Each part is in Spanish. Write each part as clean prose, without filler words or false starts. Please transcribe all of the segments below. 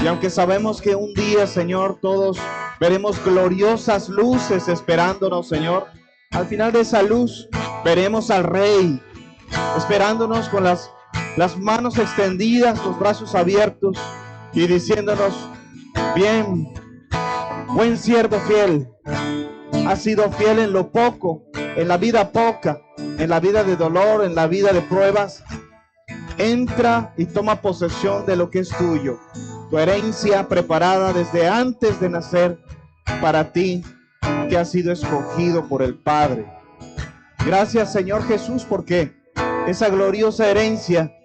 Y aunque sabemos que un día, Señor, todos veremos gloriosas luces esperándonos, Señor, al final de esa luz veremos al Rey esperándonos con las manos extendidas, los brazos abiertos y diciéndonos: bien, buen siervo fiel, has sido fiel en lo poco, en la vida poca, en la vida de dolor, en la vida de pruebas. Entra y toma posesión de lo que es tuyo, tu herencia preparada desde antes de nacer para ti, que has sido escogido por el Padre. Gracias, Señor Jesús, porque esa gloriosa herencia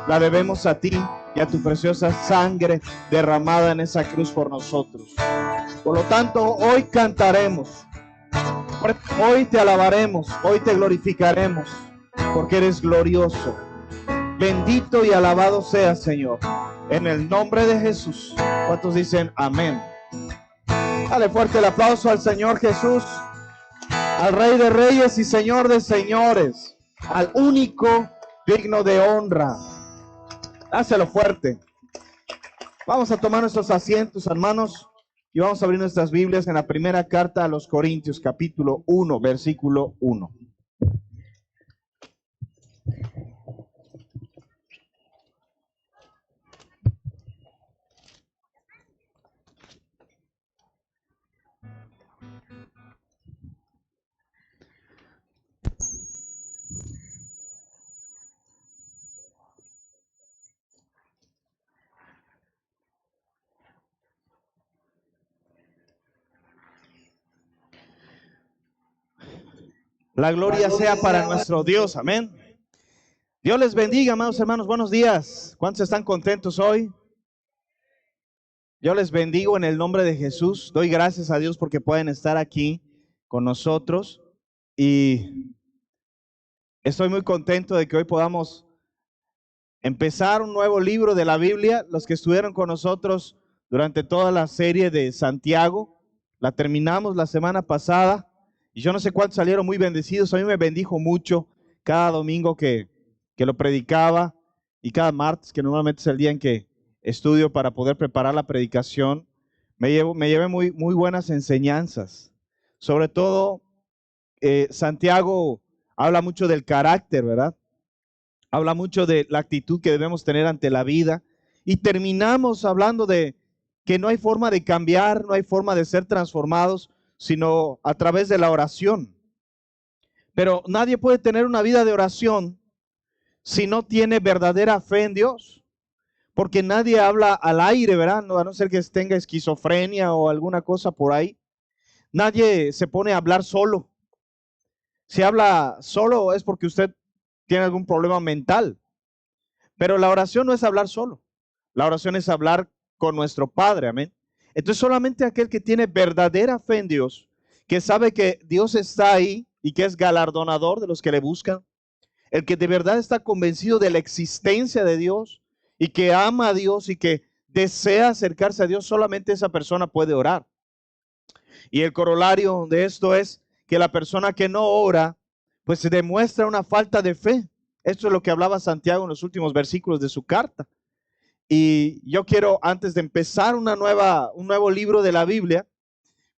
la debemos a ti y a tu preciosa sangre derramada en esa cruz por nosotros. Por lo tanto, hoy cantaremos, hoy te alabaremos, hoy te glorificaremos, porque eres glorioso. Bendito y alabado seas, Señor, en el nombre de Jesús. ¿Cuántos dicen amén? Dale fuerte el aplauso al Señor Jesús, al Rey de Reyes y Señor de Señores, al único digno de honra. Dáselo fuerte. Vamos a tomar nuestros asientos, hermanos, y vamos a abrir nuestras Biblias en la primera carta a los Corintios, capítulo 1, versículo 1. La gloria sea para nuestro Dios, amén. Dios les bendiga, amados hermanos, buenos días. ¿Cuántos están contentos hoy? Yo les bendigo en el nombre de Jesús. Doy gracias a Dios porque pueden estar aquí con nosotros. Y estoy muy contento de que hoy podamos empezar un nuevo libro de la Biblia. Los que estuvieron con nosotros durante toda la serie de Santiago, la terminamos la semana pasada. Y yo no sé cuántos salieron muy bendecidos. A mí me bendijo mucho cada domingo que lo predicaba y cada martes, que normalmente es el día en que estudio para poder preparar la predicación. Me llevé muy buenas enseñanzas. Sobre todo, Santiago habla mucho del carácter, ¿verdad? Habla mucho de la actitud que debemos tener ante la vida. Y terminamos hablando de que no hay forma de cambiar, no hay forma de ser transformados, sino a través de la oración. Pero nadie puede tener una vida de oración si no tiene verdadera fe en Dios. Porque nadie habla al aire, ¿verdad? A no ser que tenga esquizofrenia o alguna cosa por ahí. Nadie se pone a hablar solo. Si habla solo es porque usted tiene algún problema mental. Pero la oración no es hablar solo. La oración es hablar con nuestro Padre, amén. Entonces solamente aquel que tiene verdadera fe en Dios, que sabe que Dios está ahí y que es galardonador de los que le buscan, el que de verdad está convencido de la existencia de Dios y que ama a Dios y que desea acercarse a Dios, solamente esa persona puede orar. Y el corolario de esto es que la persona que no ora, pues se demuestra una falta de fe. Esto es lo que hablaba Santiago en los últimos versículos de su carta. Y yo quiero, antes de empezar un nuevo libro de la Biblia,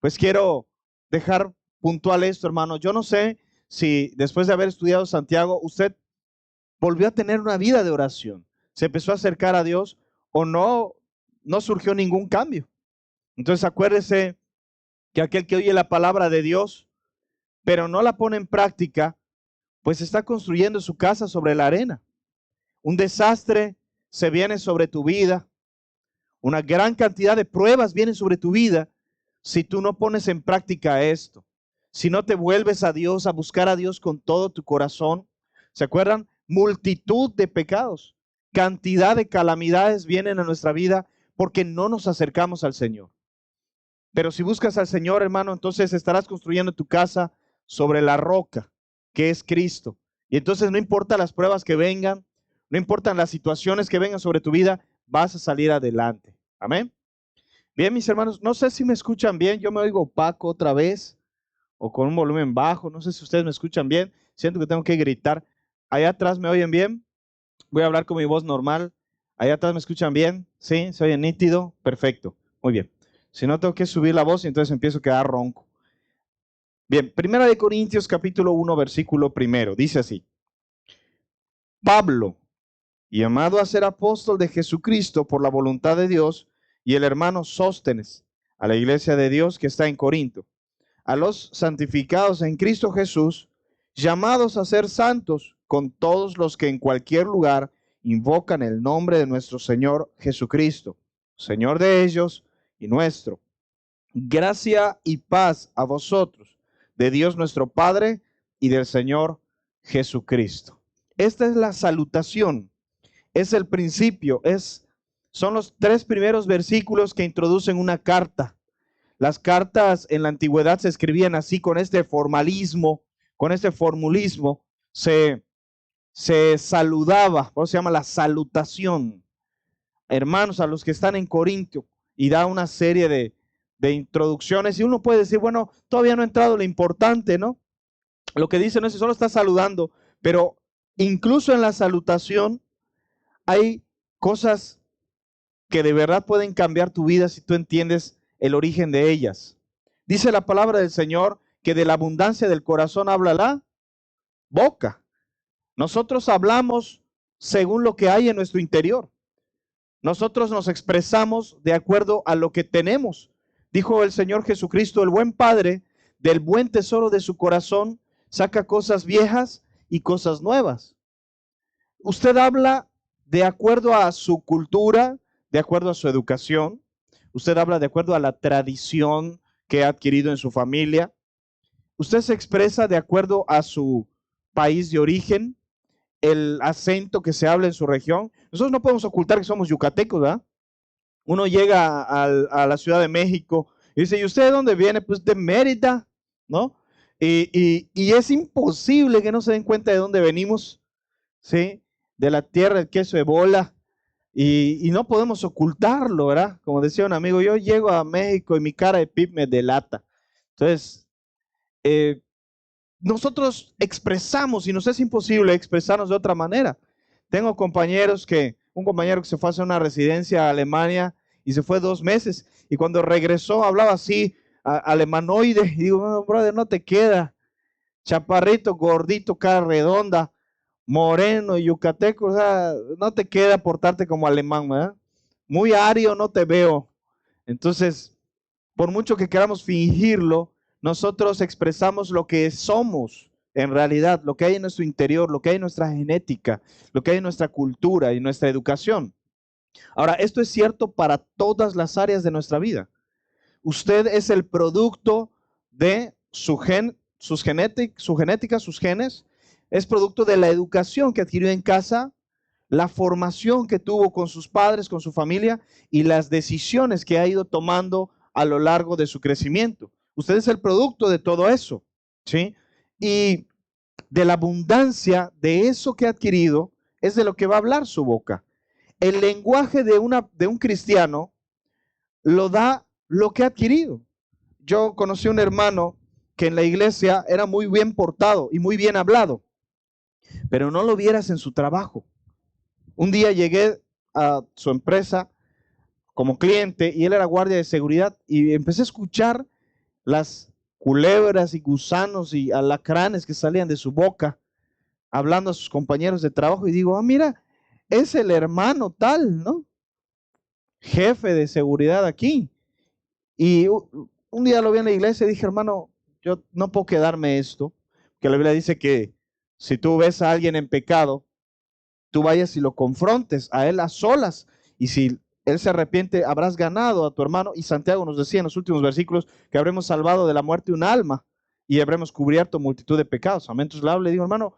pues quiero dejar puntual esto, hermano. Yo no sé si después de haber estudiado Santiago, usted volvió a tener una vida de oración, se empezó a acercar a Dios o no surgió ningún cambio. Entonces acuérdese que aquel que oye la palabra de Dios, pero no la pone en práctica, pues está construyendo su casa sobre la arena. Un desastre se viene sobre tu vida. Una gran cantidad de pruebas vienen sobre tu vida si tú no pones en práctica esto. Si no te vuelves a Dios, a buscar a Dios con todo tu corazón. ¿Se acuerdan? Multitud de pecados, cantidad de calamidades vienen a nuestra vida porque no nos acercamos al Señor. Pero si buscas al Señor, hermano, entonces estarás construyendo tu casa sobre la roca, que es Cristo. Y entonces no importa las pruebas que vengan, no importan las situaciones que vengan sobre tu vida, vas a salir adelante. Amén. Bien, mis hermanos, no sé si me escuchan bien. Yo me oigo opaco otra vez o con un volumen bajo. No sé si ustedes me escuchan bien. Siento que tengo que gritar. Allá atrás me oyen bien. Voy a hablar con mi voz normal. Allá atrás me escuchan bien, ¿sí? ¿Se oye nítido? Perfecto, muy bien. Si no, tengo que subir la voz y entonces empiezo a quedar ronco. Bien, Primera de Corintios capítulo 1, versículo primero, dice así. Pablo, llamado a ser apóstol de Jesucristo por la voluntad de Dios, y el hermano Sóstenes, a la iglesia de Dios que está en Corinto, a los santificados en Cristo Jesús, llamados a ser santos con todos los que en cualquier lugar invocan el nombre de nuestro Señor Jesucristo, Señor de ellos y nuestro. Gracia y paz a vosotros, de Dios nuestro Padre y del Señor Jesucristo. Esta es la salutación, es el principio, son los 3 primeros versículos que introducen una carta. Las cartas en la antigüedad se escribían así, con este formalismo, con este formulismo, se saludaba, por eso se llama la salutación. Hermanos, a los que están en Corinto, y da una serie de introducciones, y uno puede decir, bueno, todavía no ha entrado lo importante, ¿no? Lo que dice no es que solo está saludando, pero incluso en la salutación hay cosas que de verdad pueden cambiar tu vida si tú entiendes el origen de ellas. Dice la palabra del Señor que de la abundancia del corazón habla la boca. Nosotros hablamos según lo que hay en nuestro interior. Nosotros nos expresamos de acuerdo a lo que tenemos. Dijo el Señor Jesucristo, el buen Padre, del buen tesoro de su corazón, saca cosas viejas y cosas nuevas. Usted habla de acuerdo a su cultura, de acuerdo a su educación. Usted habla de acuerdo a la tradición que ha adquirido en su familia. Usted se expresa de acuerdo a su país de origen, el acento que se habla en su región. Nosotros no podemos ocultar que somos yucatecos, ¿verdad? Uno llega a la Ciudad de México y dice, ¿y usted de dónde viene? Pues de Mérida, ¿no? Y es imposible que no se den cuenta de dónde venimos, ¿sí? De la tierra del queso de bola. Y no podemos ocultarlo, ¿verdad? Como decía un amigo, yo llego a México y mi cara de pip me delata. Entonces, nosotros expresamos y nos es imposible expresarnos de otra manera. Tengo un compañero que se fue a hacer una residencia a Alemania y se fue 2 meses y cuando regresó hablaba así, alemanoide, y digo, no, brother, no te queda, chaparrito, gordito, cara redonda, moreno, yucateco, o sea, no te queda portarte como alemán, ¿verdad? Muy ario no te veo. Entonces, por mucho que queramos fingirlo, nosotros expresamos lo que somos en realidad, lo que hay en nuestro interior, lo que hay en nuestra genética, lo que hay en nuestra cultura y nuestra educación. Ahora, esto es cierto para todas las áreas de nuestra vida. Usted es el producto de su genética, sus genes, es producto de la educación que adquirió en casa, la formación que tuvo con sus padres, con su familia y las decisiones que ha ido tomando a lo largo de su crecimiento. Usted es el producto de todo eso, ¿sí? Y de la abundancia de eso que ha adquirido es de lo que va a hablar su boca. El lenguaje de un cristiano lo da lo que ha adquirido. Yo conocí un hermano que en la iglesia era muy bien portado y muy bien hablado, pero no lo vieras en su trabajo. Un día llegué a su empresa como cliente y él era guardia de seguridad y empecé a escuchar las culebras y gusanos y alacranes que salían de su boca hablando a sus compañeros de trabajo y digo, mira, es el hermano tal, ¿no? Jefe de seguridad aquí. Y un día lo vi en la iglesia y dije, hermano, yo no puedo quedarme esto, que la Biblia dice que si tú ves a alguien en pecado, tú vayas y lo confrontes a él a solas, y si él se arrepiente, habrás ganado a tu hermano. Y Santiago nos decía en los últimos versículos que habremos salvado de la muerte un alma y habremos cubierto multitud de pecados. Amén. Entonces le digo, hermano,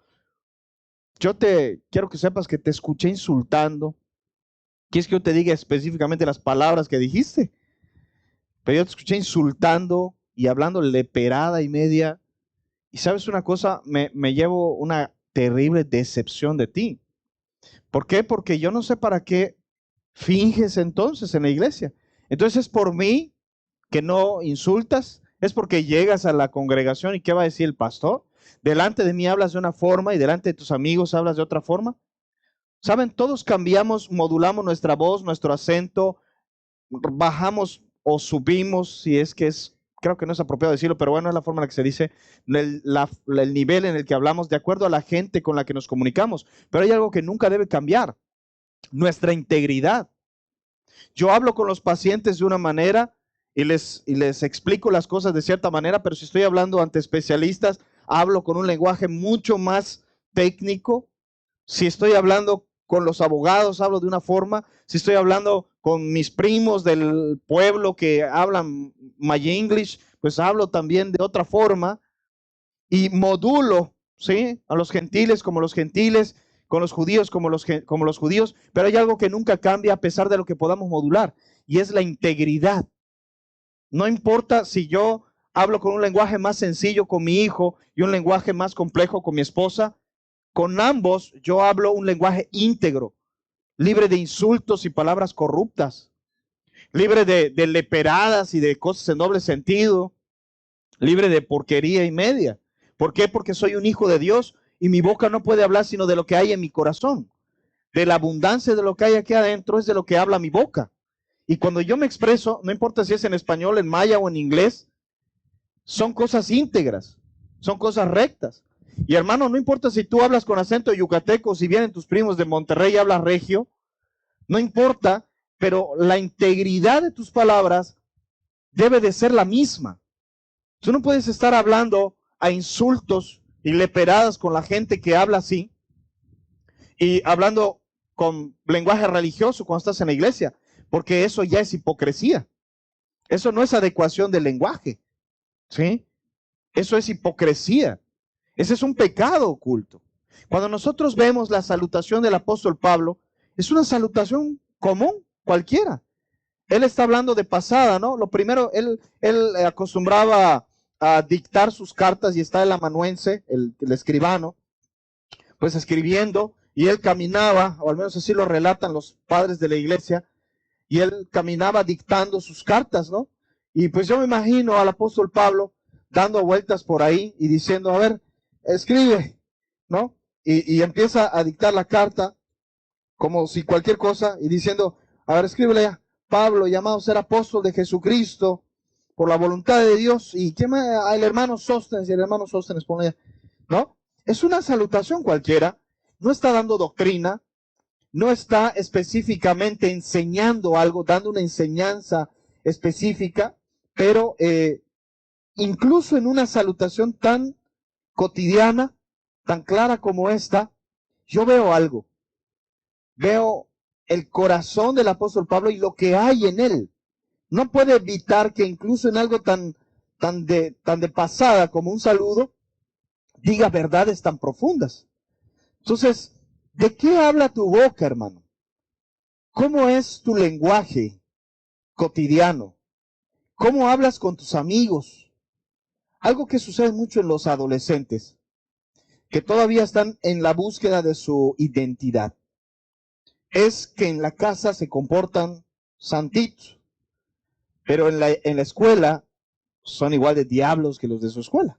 yo te quiero que sepas que te escuché insultando. ¿Quieres que yo te diga específicamente las palabras que dijiste? Pero yo te escuché insultando y hablando leperada y media. Y sabes una cosa, me llevo una terrible decepción de ti. ¿Por qué? Porque yo no sé para qué finges entonces en la iglesia. Entonces es por mí que no insultas, es porque llegas a la congregación y ¿qué va a decir el pastor? Delante de mí hablas de una forma y delante de tus amigos hablas de otra forma. O ¿Saben? Todos cambiamos, modulamos nuestra voz, nuestro acento, bajamos o subimos, si es que es, creo que no es apropiado decirlo, pero bueno, es la forma en la que se dice, el nivel en el que hablamos de acuerdo a la gente con la que nos comunicamos. Pero hay algo que nunca debe cambiar, nuestra integridad. Yo hablo con los pacientes de una manera y les explico las cosas de cierta manera, pero si estoy hablando ante especialistas, hablo con un lenguaje mucho más técnico. Si estoy hablando con los abogados, hablo de una forma. Si estoy hablando con mis primos del pueblo que hablan my English, pues hablo también de otra forma. Y modulo, ¿sí? A los gentiles como los gentiles, con los judíos como los judíos. Pero hay algo que nunca cambia a pesar de lo que podamos modular, y es la integridad. No importa si yo hablo con un lenguaje más sencillo con mi hijo y un lenguaje más complejo con mi esposa. Con ambos yo hablo un lenguaje íntegro, libre de insultos y palabras corruptas, libre de leperadas y de cosas en doble sentido, libre de porquería y media. ¿Por qué? Porque soy un hijo de Dios y mi boca no puede hablar sino de lo que hay en mi corazón. De la abundancia de lo que hay aquí adentro es de lo que habla mi boca. Y cuando yo me expreso, no importa si es en español, en maya o en inglés, son cosas íntegras, son cosas rectas. Y hermano, no importa si tú hablas con acento yucateco, si vienen tus primos de Monterrey y hablas regio, no importa, pero la integridad de tus palabras debe de ser la misma. Tú no puedes estar hablando a insultos y leperadas con la gente que habla así y hablando con lenguaje religioso cuando estás en la iglesia, porque eso ya es hipocresía. Eso no es adecuación del lenguaje, ¿sí? Eso es hipocresía. Ese es un pecado oculto. Cuando nosotros vemos la salutación del apóstol Pablo, es una salutación común, cualquiera. Él está hablando de pasada, ¿no? Lo primero, él acostumbraba a dictar sus cartas y está el amanuense, el escribano, pues escribiendo, y él caminaba, o al menos así lo relatan los padres de la iglesia, y él caminaba dictando sus cartas, ¿no? Y pues yo me imagino al apóstol Pablo dando vueltas por ahí y diciendo, a ver, escribe, ¿no? Y empieza a dictar la carta como si cualquier cosa y diciendo, a ver, escríbele ya, Pablo, llamado a ser apóstol de Jesucristo por la voluntad de Dios. ¿Y quién más? El hermano Sóstenes, y el hermano Sóstenes pone ya, ¿no? Es una salutación cualquiera, no está dando doctrina, no está específicamente enseñando algo, dando una enseñanza específica, pero incluso en una salutación tan cotidiana, tan clara como esta, yo veo algo. Veo el corazón del apóstol Pablo y lo que hay en él. No puede evitar que incluso en algo tan de pasada como un saludo, diga verdades tan profundas. Entonces, ¿de qué habla tu boca, hermano? ¿Cómo es tu lenguaje cotidiano? ¿Cómo hablas con tus amigos? Algo que sucede mucho en los adolescentes, que todavía están en la búsqueda de su identidad, es que en la casa se comportan santitos, pero en la escuela son igual de diablos que los de su escuela.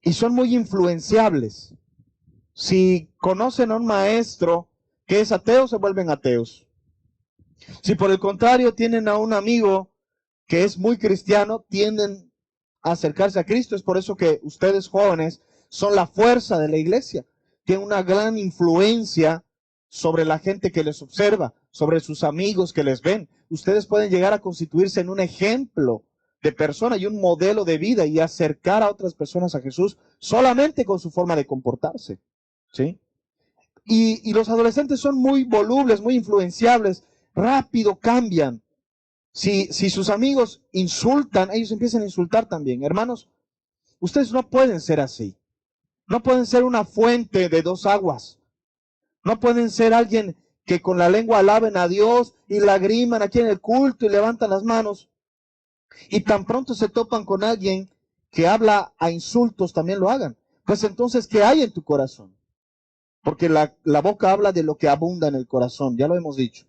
Y son muy influenciables. Si conocen a un maestro que es ateo, se vuelven ateos. Si por el contrario tienen a un amigo que es muy cristiano, tienden a acercarse a Cristo. Es por eso que ustedes jóvenes son la fuerza de la iglesia. Tienen una gran influencia sobre la gente que les observa, sobre sus amigos que les ven. Ustedes pueden llegar a constituirse en un ejemplo de persona y un modelo de vida y acercar a otras personas a Jesús solamente con su forma de comportarse, ¿sí? Y los adolescentes son muy volubles, muy influenciables, rápido cambian. Si sus amigos insultan, ellos empiezan a insultar también. Hermanos, ustedes no pueden ser así. No pueden ser una fuente de dos aguas. No pueden ser alguien que con la lengua alaben a Dios y lagriman aquí en el culto y levantan las manos. Y tan pronto se topan con alguien que habla a insultos, también lo hagan. Pues entonces, ¿qué hay en tu corazón? Porque la boca habla de lo que abunda en el corazón, ya lo hemos dicho.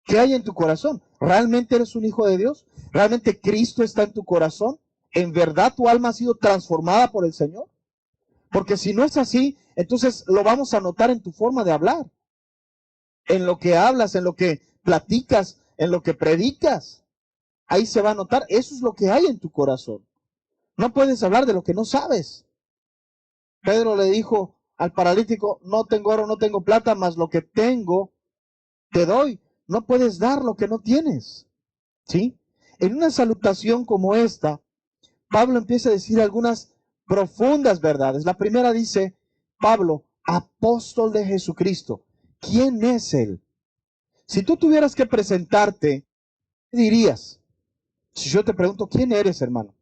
¿Qué hay en tu corazón? ¿Realmente eres un hijo de Dios? ¿Realmente Cristo está en tu corazón? ¿En verdad tu alma ha sido transformada por el Señor? Porque si no es así, entonces lo vamos a notar en tu forma de hablar, en lo que hablas, en lo que platicas, en lo que predicas. Ahí se va a notar, eso es lo que hay en tu corazón. No puedes hablar de lo que no sabes. Pedro le dijo al paralítico, no tengo oro, no tengo plata, mas lo que tengo te doy. No puedes dar lo que no tienes. ¿Sí? En una salutación como esta, Pablo empieza a decir algunas profundas verdades. La primera dice, Pablo, apóstol de Jesucristo. ¿Quién es él? Si tú tuvieras que presentarte, ¿qué dirías? Si yo te pregunto, ¿quién eres, hermano?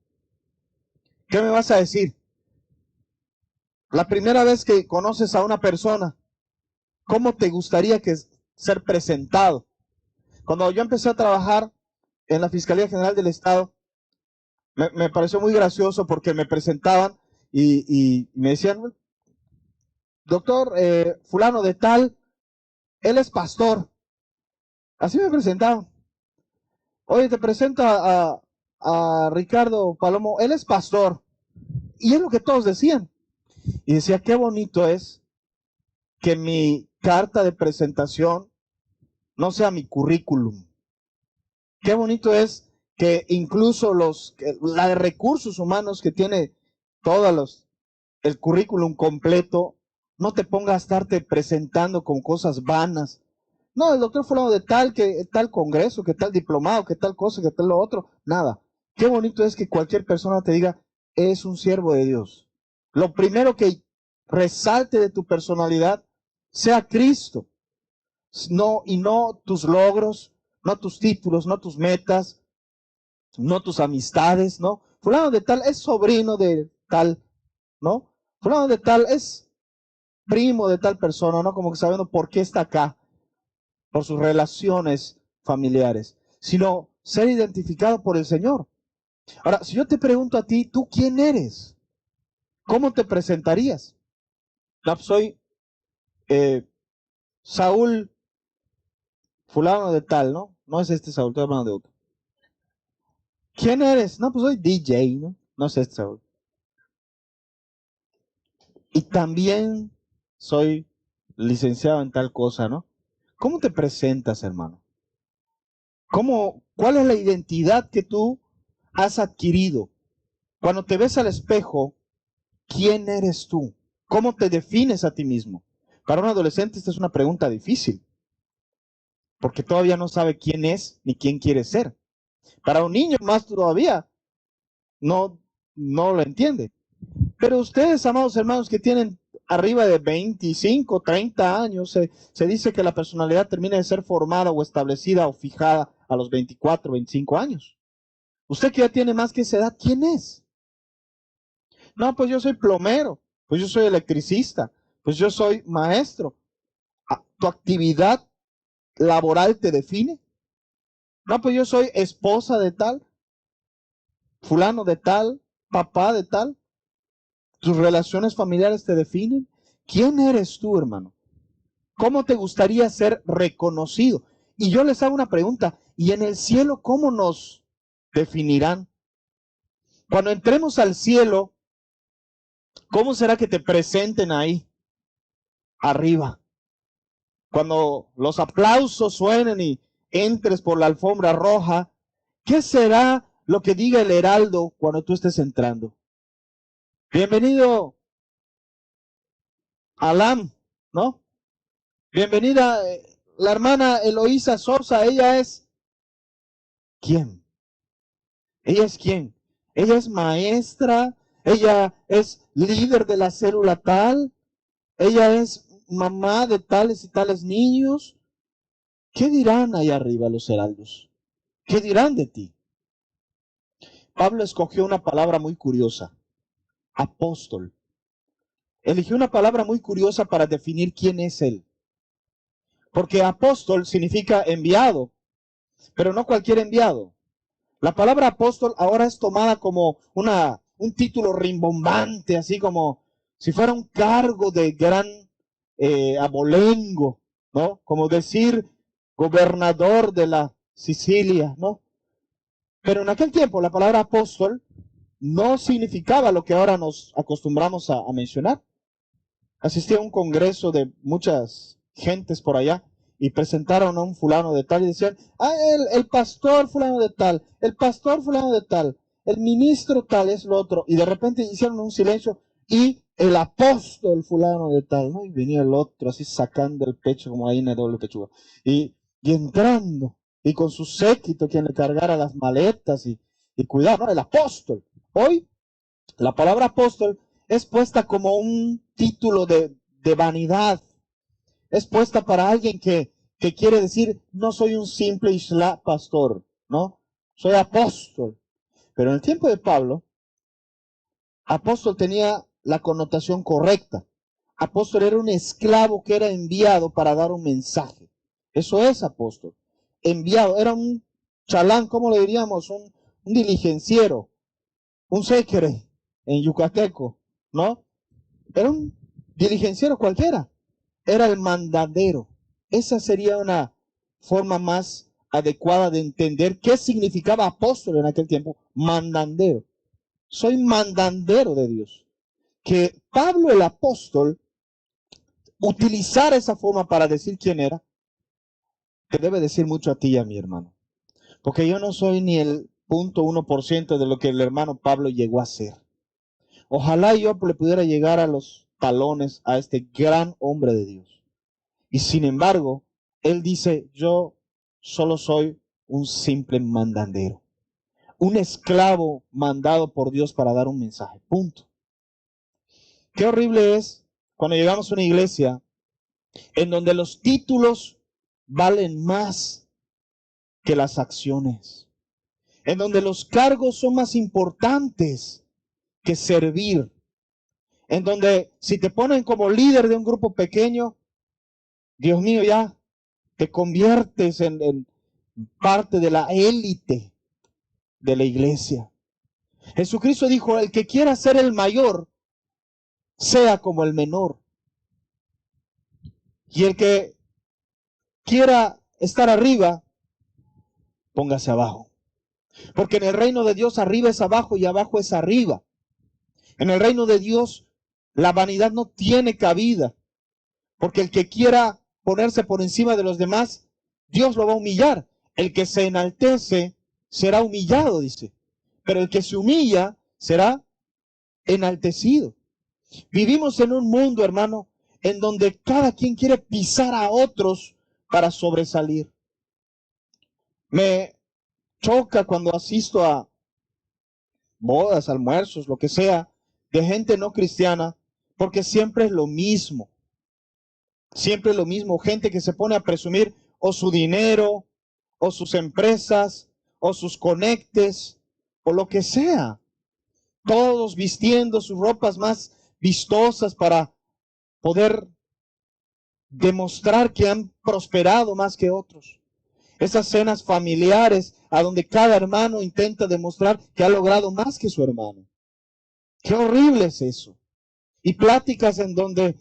¿Qué me vas a decir? La primera vez que conoces a una persona, ¿cómo te gustaría que ser presentado? Cuando yo empecé a trabajar en la Fiscalía General del Estado, me pareció muy gracioso porque me presentaban y me decían, doctor fulano de tal, él es pastor. Así me presentaban. Oye, te presento a Ricardo Palomo, él es pastor. Y es lo que todos decían. Y decía, qué bonito es que mi carta de presentación no sea mi currículum. Qué bonito es que incluso la de recursos humanos que tiene el currículum completo, no te ponga a estarte presentando con cosas vanas. No, el doctor fulano de tal, que tal congreso, que tal diplomado, que tal cosa, que tal lo otro. Nada. Qué bonito es que cualquier persona te diga, es un siervo de Dios. Lo primero que resalte de tu personalidad sea Cristo. No, y no tus logros, no tus títulos, no tus metas, no tus amistades, ¿no? Fulano de tal es sobrino de tal, ¿no? Fulano de tal es primo de tal persona, ¿no? Como que sabiendo por qué está acá, por sus relaciones familiares, sino ser identificado por el Señor. Ahora, si yo te pregunto a ti, ¿tú quién eres? ¿Cómo te presentarías? No, soy Saúl fulano de tal, ¿no? No es este Saúl, estoy hablando de otro. ¿Quién eres? No, pues soy DJ, ¿no? No es este Saúl. Y también soy licenciado en tal cosa, ¿no? ¿Cómo te presentas, hermano? ¿Cuál es la identidad que tú has adquirido? Cuando te ves al espejo, ¿quién eres tú? ¿Cómo te defines a ti mismo? Para un adolescente esta es una pregunta difícil, porque todavía no sabe quién es ni quién quiere ser. Para un niño más todavía no lo entiende. Pero ustedes, amados hermanos, que tienen arriba de 25, 30 años, se dice que la personalidad termina de ser formada o establecida o fijada a los 24, 25 años. Usted que ya tiene más que esa edad, ¿quién es? No, pues yo soy plomero, pues yo soy electricista, pues yo soy maestro. ¿Tu actividad laboral te define? No, pues yo soy esposa de tal, fulano de tal, papá de tal. ¿Tus relaciones familiares te definen? ¿Quién eres tú, hermano? ¿Cómo te gustaría ser reconocido? Y yo les hago una pregunta, ¿y en el cielo cómo nos definirán? Cuando entremos al cielo, ¿cómo será que te presenten ahí, arriba? Cuando los aplausos suenen y entres por la alfombra roja, ¿qué será lo que diga el heraldo cuando tú estés entrando? Bienvenido, Alam, ¿no? Bienvenida, la hermana Eloísa Sosa, ella es, ¿quién? ¿Ella es quién? Ella es maestra, ella es líder de la célula tal, ella es mamá de tales y tales niños. ¿Qué dirán ahí arriba los heraldos? ¿Qué dirán de ti? Pablo escogió una palabra muy curiosa, apóstol. Eligió una palabra muy curiosa para definir quién es él. Porque apóstol significa enviado, pero no cualquier enviado. La palabra apóstol ahora es tomada como un título rimbombante, así como si fuera un cargo de gran abolengo, ¿no? Como decir gobernador de la Sicilia, ¿no? Pero en aquel tiempo la palabra apóstol no significaba lo que ahora nos acostumbramos a mencionar. asistí a un congreso de muchas gentes por allá y presentaron a un fulano de tal y decían, el pastor fulano de tal, el pastor fulano de tal, el ministro tal es lo otro. Y de repente hicieron un silencio y el apóstol fulano de tal, ¿no? Y venía el otro así sacando el pecho como ahí en el doble pechuga. Y entrando, y con su séquito quien le cargara las maletas y cuidado, ¿no? El apóstol. Hoy la palabra apóstol es puesta como un título de vanidad. Es puesta para alguien que quiere decir, no soy un simple isla pastor, ¿no? Soy apóstol. Pero en el tiempo de Pablo, apóstol tenía la connotación correcta. Apóstol era un esclavo que era enviado para dar un mensaje. Eso es apóstol. Enviado, era un chalán, ¿cómo le diríamos? Un diligenciero, un séquere en yucateco, ¿no? Era un diligenciero cualquiera. Era el mandadero. Esa sería una forma más adecuada de entender qué significaba apóstol en aquel tiempo. Mandandero. Soy mandandero de Dios. Que Pablo el apóstol utilizara esa forma para decir quién era, te debe decir mucho a ti y a mi hermano. Porque yo no soy ni el 0.1% de lo que el hermano Pablo llegó a ser. Ojalá yo le pudiera llegar a los talones a este gran hombre de Dios. Y sin embargo, él dice, yo solo soy un simple mandandero. Un esclavo mandado por Dios para dar un mensaje. Punto. Qué horrible es cuando llegamos a una iglesia en donde los títulos valen más que las acciones. En donde los cargos son más importantes que servir. En donde si te ponen como líder de un grupo pequeño, Dios mío, ya te conviertes en parte de la élite de la iglesia. Jesucristo dijo, el que quiera ser el mayor, sea como el menor. Y el que quiera estar arriba, póngase abajo. Porque en el reino de Dios arriba es abajo y abajo es arriba. En el reino de Dios la vanidad no tiene cabida. Porque el que quiera ponerse por encima de los demás, Dios lo va a humillar. El que se enaltece será humillado, dice. Pero el que se humilla será enaltecido. Vivimos en un mundo, hermano, en donde cada quien quiere pisar a otros para sobresalir. Me choca cuando asisto a bodas, almuerzos, lo que sea, de gente no cristiana, porque siempre es lo mismo. Siempre es lo mismo. Gente que se pone a presumir o su dinero, o sus empresas, o sus conectes, o lo que sea. Todos vistiendo sus ropas más vistosas para poder demostrar que han prosperado más que otros. Esas cenas familiares a donde cada hermano intenta demostrar que ha logrado más que su hermano. Qué horrible es eso. Y pláticas en donde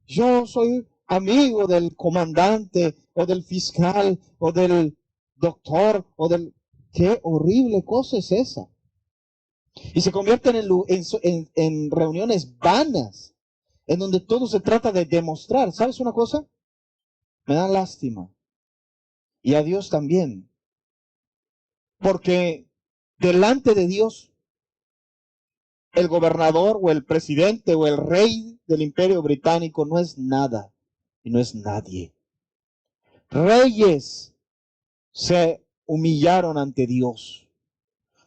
yo soy amigo del comandante o del fiscal o del doctor o del... Qué horrible cosa es esa. Y se convierten en reuniones vanas, en donde todo se trata de demostrar. ¿Sabes una cosa? Me da lástima. Y a Dios también. Porque delante de Dios, el gobernador o el presidente o el rey del imperio británico no es nada y no es nadie. Reyes se humillaron ante Dios.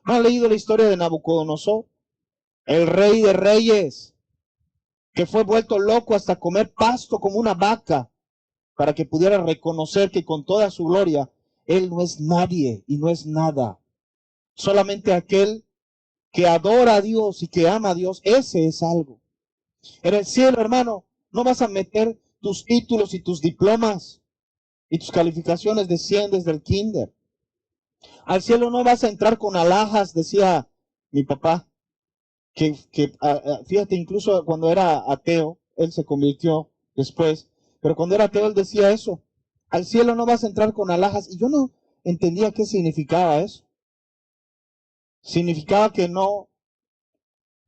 ¿No han leído la historia de Nabucodonosor? El rey de reyes, que fue vuelto loco hasta comer pasto como una vaca, para que pudiera reconocer que con toda su gloria, él no es nadie y no es nada. Solamente aquel que adora a Dios y que ama a Dios, ese es algo. En el cielo, hermano, no vas a meter tus títulos y tus diplomas y tus calificaciones de 100 desde el kinder. Al cielo no vas a entrar con alhajas, decía mi papá, fíjate, incluso cuando era ateo, él se convirtió después, pero cuando era ateo él decía eso. Al cielo no vas a entrar con alhajas. Y yo no entendía qué significaba eso. Significaba que no,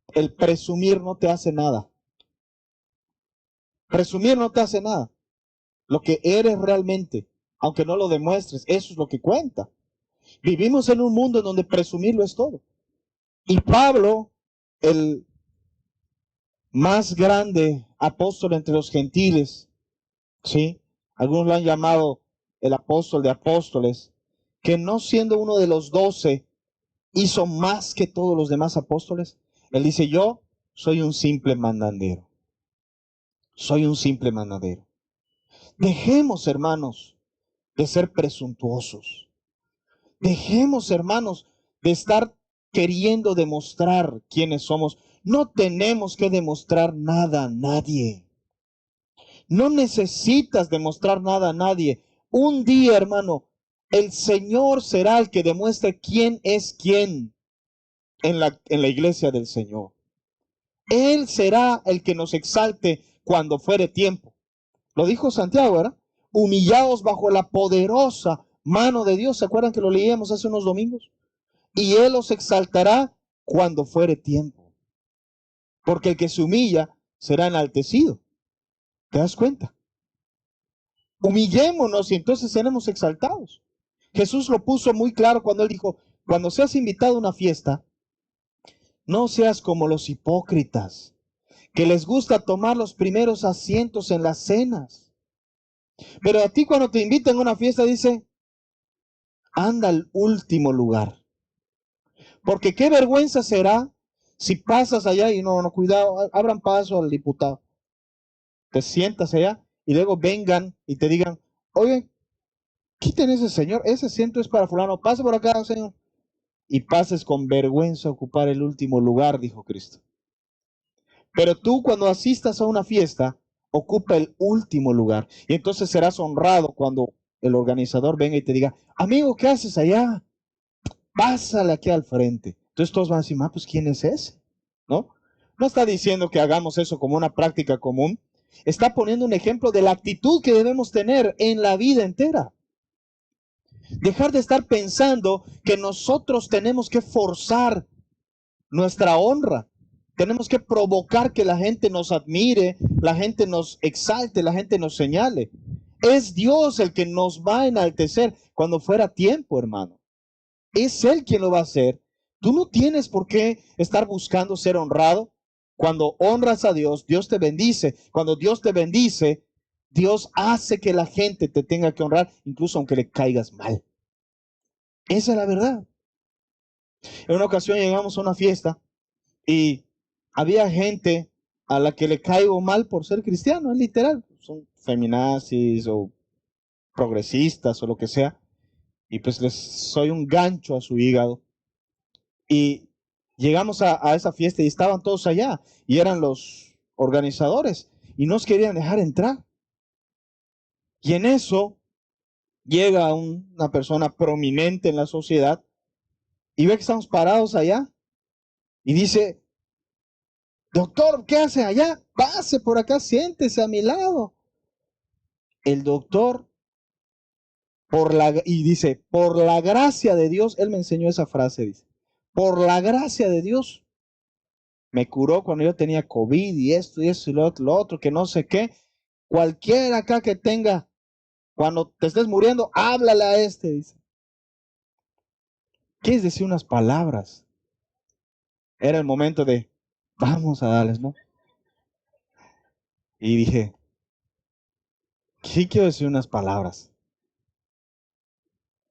el presumir no te hace nada. Presumir no te hace nada. Lo que eres realmente, aunque no lo demuestres, eso es lo que cuenta. Vivimos en un mundo en donde presumirlo es todo. Y Pablo, el más grande apóstol entre los gentiles, ¿sí? Algunos lo han llamado el apóstol de apóstoles, que no siendo uno de los 12, hizo más que todos los demás apóstoles. Él dice, yo soy un simple mandadero. Soy un simple mandadero. Dejemos, hermanos, de ser presuntuosos. Dejemos, hermanos, de estar queriendo demostrar quiénes somos. No tenemos que demostrar nada a nadie. No necesitas demostrar nada a nadie. Un día, hermano, el Señor será el que demuestre quién es quién en la iglesia del Señor. Él será el que nos exalte cuando fuere tiempo. Lo dijo Santiago, ¿verdad? Humillados bajo la poderosa mano de Dios. ¿Se acuerdan que lo leíamos hace unos domingos? Y Él os exaltará cuando fuere tiempo. Porque el que se humilla será enaltecido. ¿Te das cuenta? Humillémonos y entonces seremos exaltados. Jesús lo puso muy claro cuando Él dijo, cuando seas invitado a una fiesta, no seas como los hipócritas, que les gusta tomar los primeros asientos en las cenas. Pero a ti cuando te invitan a una fiesta dice, anda al último lugar. Porque qué vergüenza será si pasas allá y no, cuidado, abran paso al diputado. Te sientas allá y luego vengan y te digan, oye, quiten ese señor, ese asiento es para fulano, pase por acá, señor. Y pases con vergüenza a ocupar el último lugar, dijo Cristo. Pero tú cuando asistas a una fiesta, ocupa el último lugar. Y entonces serás honrado cuando el organizador venga y te diga, amigo, ¿qué haces allá? Pásale aquí al frente. Entonces todos van a decir, pues ¿quién es ese? ¿No? No está diciendo que hagamos eso como una práctica común. Está poniendo un ejemplo de la actitud que debemos tener en la vida entera. Dejar de estar pensando que nosotros tenemos que forzar nuestra honra. Tenemos que provocar que la gente nos admire, la gente nos exalte, la gente nos señale. Es Dios el que nos va a enaltecer cuando fuera tiempo, hermano. Es Él quien lo va a hacer. Tú no tienes por qué estar buscando ser honrado. Cuando honras a Dios, Dios te bendice. Cuando Dios te bendice, Dios hace que la gente te tenga que honrar, incluso aunque le caigas mal. Esa es la verdad. En una ocasión llegamos a una fiesta y había gente a la que le caigo mal por ser cristiano, es literal. Son feminazis o progresistas o lo que sea. Y pues les soy un gancho a su hígado. Y llegamos a esa fiesta y estaban todos allá. Y eran los organizadores. Y nos querían dejar entrar. Y en eso llega una persona prominente en la sociedad. Y ve que estamos parados allá. Y dice, doctor, ¿qué hace allá? Pase por acá, siéntese a mi lado. El doctor, y dice, por la gracia de Dios, él me enseñó esa frase, dice, por la gracia de Dios, me curó cuando yo tenía COVID y esto y lo otro, que no sé qué. Cualquiera acá que tenga, cuando te estés muriendo, háblale a este, dice. ¿Quieres decir unas palabras? Era el momento de, vamos a darles, ¿no? Y dije, sí quiero decir unas palabras.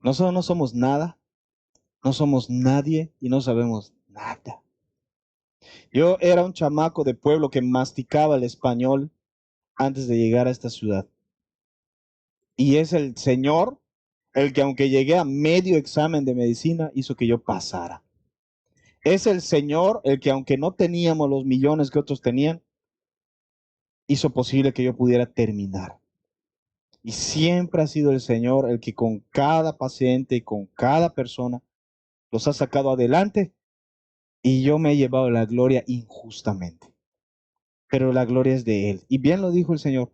Nosotros no somos nada, no somos nadie y no sabemos nada. Yo era un chamaco de pueblo que masticaba el español antes de llegar a esta ciudad. Y es el Señor el que, aunque llegué a medio examen de medicina, hizo que yo pasara. Es el Señor el que, aunque no teníamos los millones que otros tenían, hizo posible que yo pudiera terminar. Y siempre ha sido el Señor el que con cada paciente y con cada persona los ha sacado adelante, y yo me he llevado la gloria injustamente. Pero la gloria es de Él. Y bien lo dijo el Señor,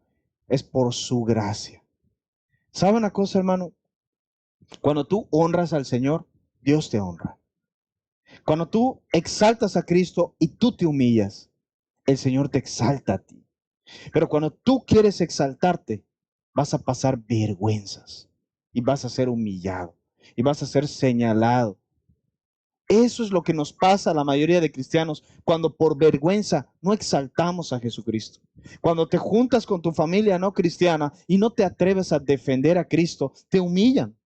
es por su gracia. ¿Sabe una cosa, hermano? Cuando tú honras al Señor, Dios te honra. Cuando tú exaltas a Cristo y tú te humillas, el Señor te exalta a ti. Pero cuando tú quieres exaltarte, vas a pasar vergüenzas y vas a ser humillado y vas a ser señalado. Eso es lo que nos pasa a la mayoría de cristianos cuando por vergüenza no exaltamos a Jesucristo. Cuando te juntas con tu familia no cristiana y no te atreves a defender a Cristo, te humillan.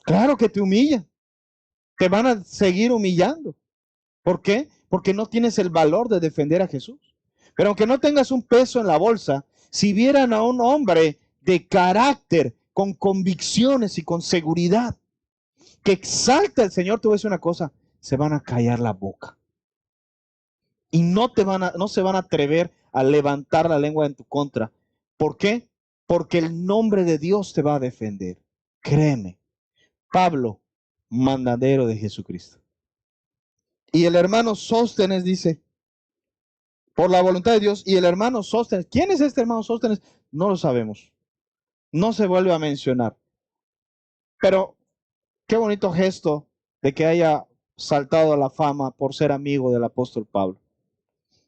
Claro que te humillan. Te van a seguir humillando. ¿Por qué? Porque no tienes el valor de defender a Jesús. Pero aunque no tengas un peso en la bolsa, si vieran a un hombre de carácter, con convicciones y con seguridad, que exalta al Señor, te voy a decir una cosa, se van a callar la boca. Y no se van a atrever a levantar la lengua en tu contra. ¿Por qué? Porque el nombre de Dios te va a defender. Créeme. Pablo, mandadero de Jesucristo. Y el hermano Sóstenes dice, por la voluntad de Dios, y el hermano Sóstenes, ¿quién es este hermano Sóstenes? No lo sabemos. No se vuelve a mencionar. Pero qué bonito gesto de que haya saltado a la fama por ser amigo del apóstol Pablo.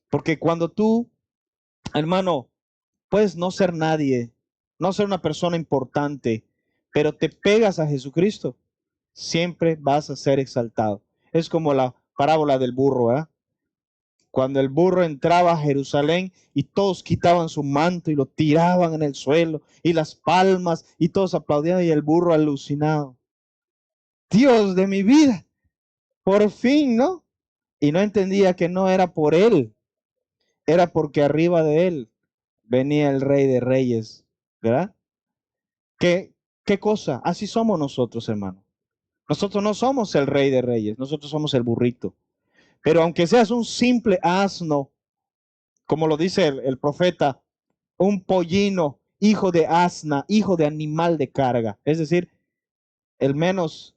Porque cuando tú, hermano, puedes no ser nadie, no ser una persona importante, pero te pegas a Jesucristo, siempre vas a ser exaltado. Es como la parábola del burro, ¿verdad? Cuando el burro entraba a Jerusalén y todos quitaban su manto y lo tiraban en el suelo y las palmas y todos aplaudían y el burro alucinado. Dios de mi vida, por fin, ¿no? Y no entendía que no era por él, era porque arriba de él venía el Rey de Reyes, ¿verdad? ¿Qué cosa? Así somos nosotros, hermano. Nosotros no somos el Rey de Reyes, nosotros somos el burrito. Pero aunque seas un simple asno, como lo dice el profeta, un pollino, hijo de asna, hijo de animal de carga, es decir, el menos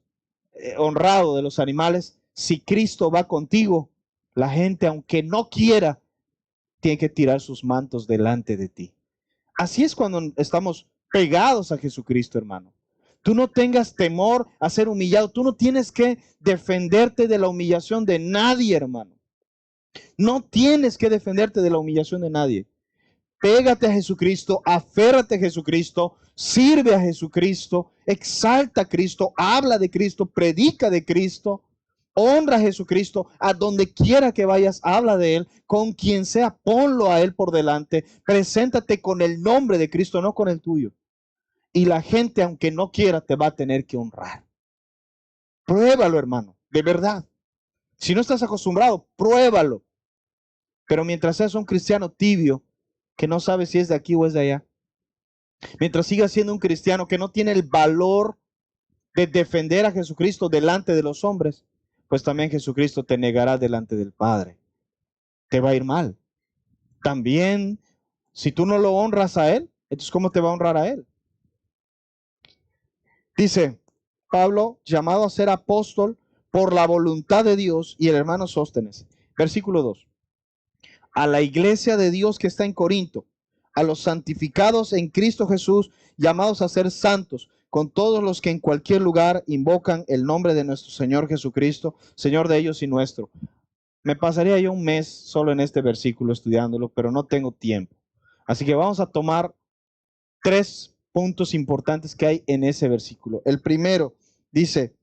honrado de los animales, si Cristo va contigo, la gente, aunque no quiera, tiene que tirar sus mantos delante de ti. Así es cuando estamos pegados a Jesucristo, hermano. Tú no tengas temor a ser humillado. Tú no tienes que defenderte de la humillación de nadie, hermano. No tienes que defenderte de la humillación de nadie. Pégate a Jesucristo, aférrate a Jesucristo, sirve a Jesucristo, exalta a Cristo, habla de Cristo, predica de Cristo, honra a Jesucristo, a donde quiera que vayas, habla de Él, con quien sea, ponlo a Él por delante, preséntate con el nombre de Cristo, no con el tuyo. Y la gente, aunque no quiera, te va a tener que honrar. Pruébalo, hermano, de verdad. Si no estás acostumbrado, pruébalo. Pero mientras seas un cristiano tibio, que no sabe si es de aquí o es de allá, mientras sigas siendo un cristiano que no tiene el valor de defender a Jesucristo delante de los hombres, pues también Jesucristo te negará delante del Padre. Te va a ir mal. También, si tú no lo honras a Él, entonces ¿cómo te va a honrar a Él? Dice Pablo, llamado a ser apóstol por la voluntad de Dios, y el hermano Sóstenes. Versículo 2. A la iglesia de Dios que está en Corinto, a los santificados en Cristo Jesús, llamados a ser santos, con todos los que en cualquier lugar invocan el nombre de nuestro Señor Jesucristo, Señor de ellos y nuestro. Me pasaría yo un mes solo en este versículo estudiándolo, pero no tengo tiempo. Así que vamos a tomar 3 puntos importantes que hay en ese versículo. El primero dice,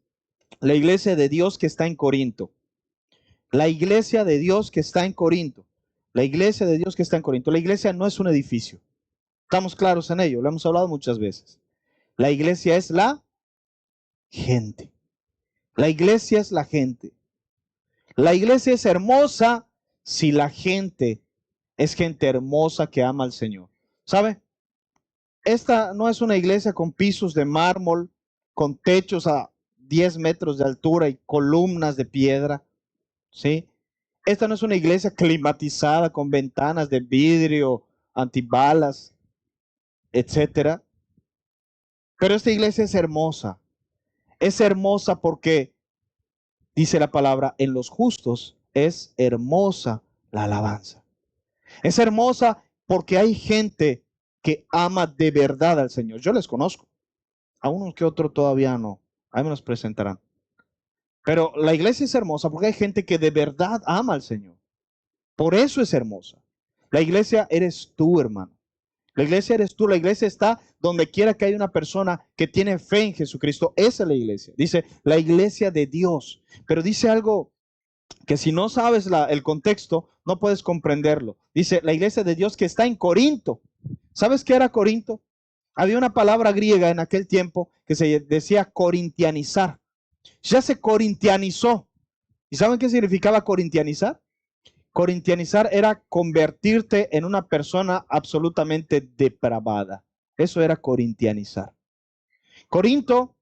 la iglesia de Dios que está en Corinto. La iglesia de Dios que está en Corinto. La iglesia de Dios que está en Corinto. La iglesia no es un edificio. Estamos claros en ello, lo hemos hablado muchas veces. La iglesia es la gente. La iglesia es la gente. La iglesia es hermosa si la gente es gente hermosa que ama al Señor. ¿Sabe? Esta no es una iglesia con pisos de mármol, con techos a 10 metros de altura y columnas de piedra. ¿Sí? Esta no es una iglesia climatizada con ventanas de vidrio, antibalas, etcétera. Pero esta iglesia es hermosa. Es hermosa porque, dice la palabra, en los justos es hermosa la alabanza. Es hermosa porque hay gente que ama de verdad al Señor. Yo les conozco. A unos que otros todavía no. Ahí me los presentarán. Pero la iglesia es hermosa porque hay gente que de verdad ama al Señor. Por eso es hermosa. La iglesia eres tú, hermano. La iglesia eres tú. La iglesia está donde quiera que haya una persona que tiene fe en Jesucristo. Esa es la iglesia. Dice la iglesia de Dios. Pero dice algo que si no sabes el contexto, no puedes comprenderlo. Dice la iglesia de Dios que está en Corinto. ¿Sabes qué era Corinto? Había una palabra griega en aquel tiempo que se decía corintianizar. Ya se corintianizó. ¿Y saben qué significaba corintianizar? Corintianizar era convertirte en una persona absolutamente depravada. Eso era corintianizar. Corinto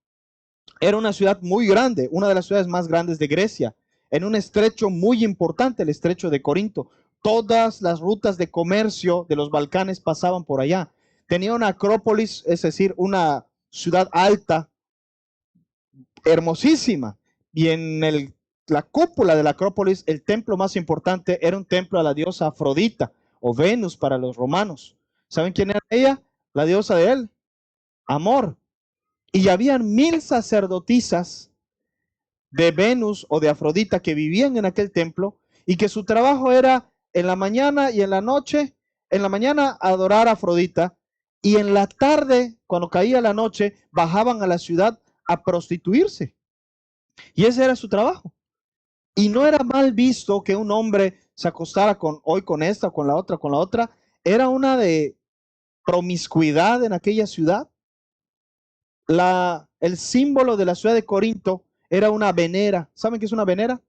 era una ciudad muy grande, una de las ciudades más grandes de Grecia, en un estrecho muy importante, el estrecho de Corinto. Todas las rutas de comercio de los Balcanes pasaban por allá. Tenía una acrópolis, es decir, una ciudad alta, hermosísima. Y en la cúpula de la acrópolis, el templo más importante era un templo a la diosa Afrodita, o Venus para los romanos. ¿Saben quién era ella? La diosa de él, amor. Y habían 1000 sacerdotisas de Venus o de Afrodita que vivían en aquel templo y que su trabajo era en la mañana y en la noche, en la mañana adorar a Afrodita y en la tarde, cuando caía la noche, bajaban a la ciudad a prostituirse. Y ese era su trabajo. Y no era mal visto que un hombre se acostara hoy con esta, con la otra, con la otra. Era una de promiscuidad en aquella ciudad. El símbolo de la ciudad de Corinto era una venera. ¿Saben qué es una venera?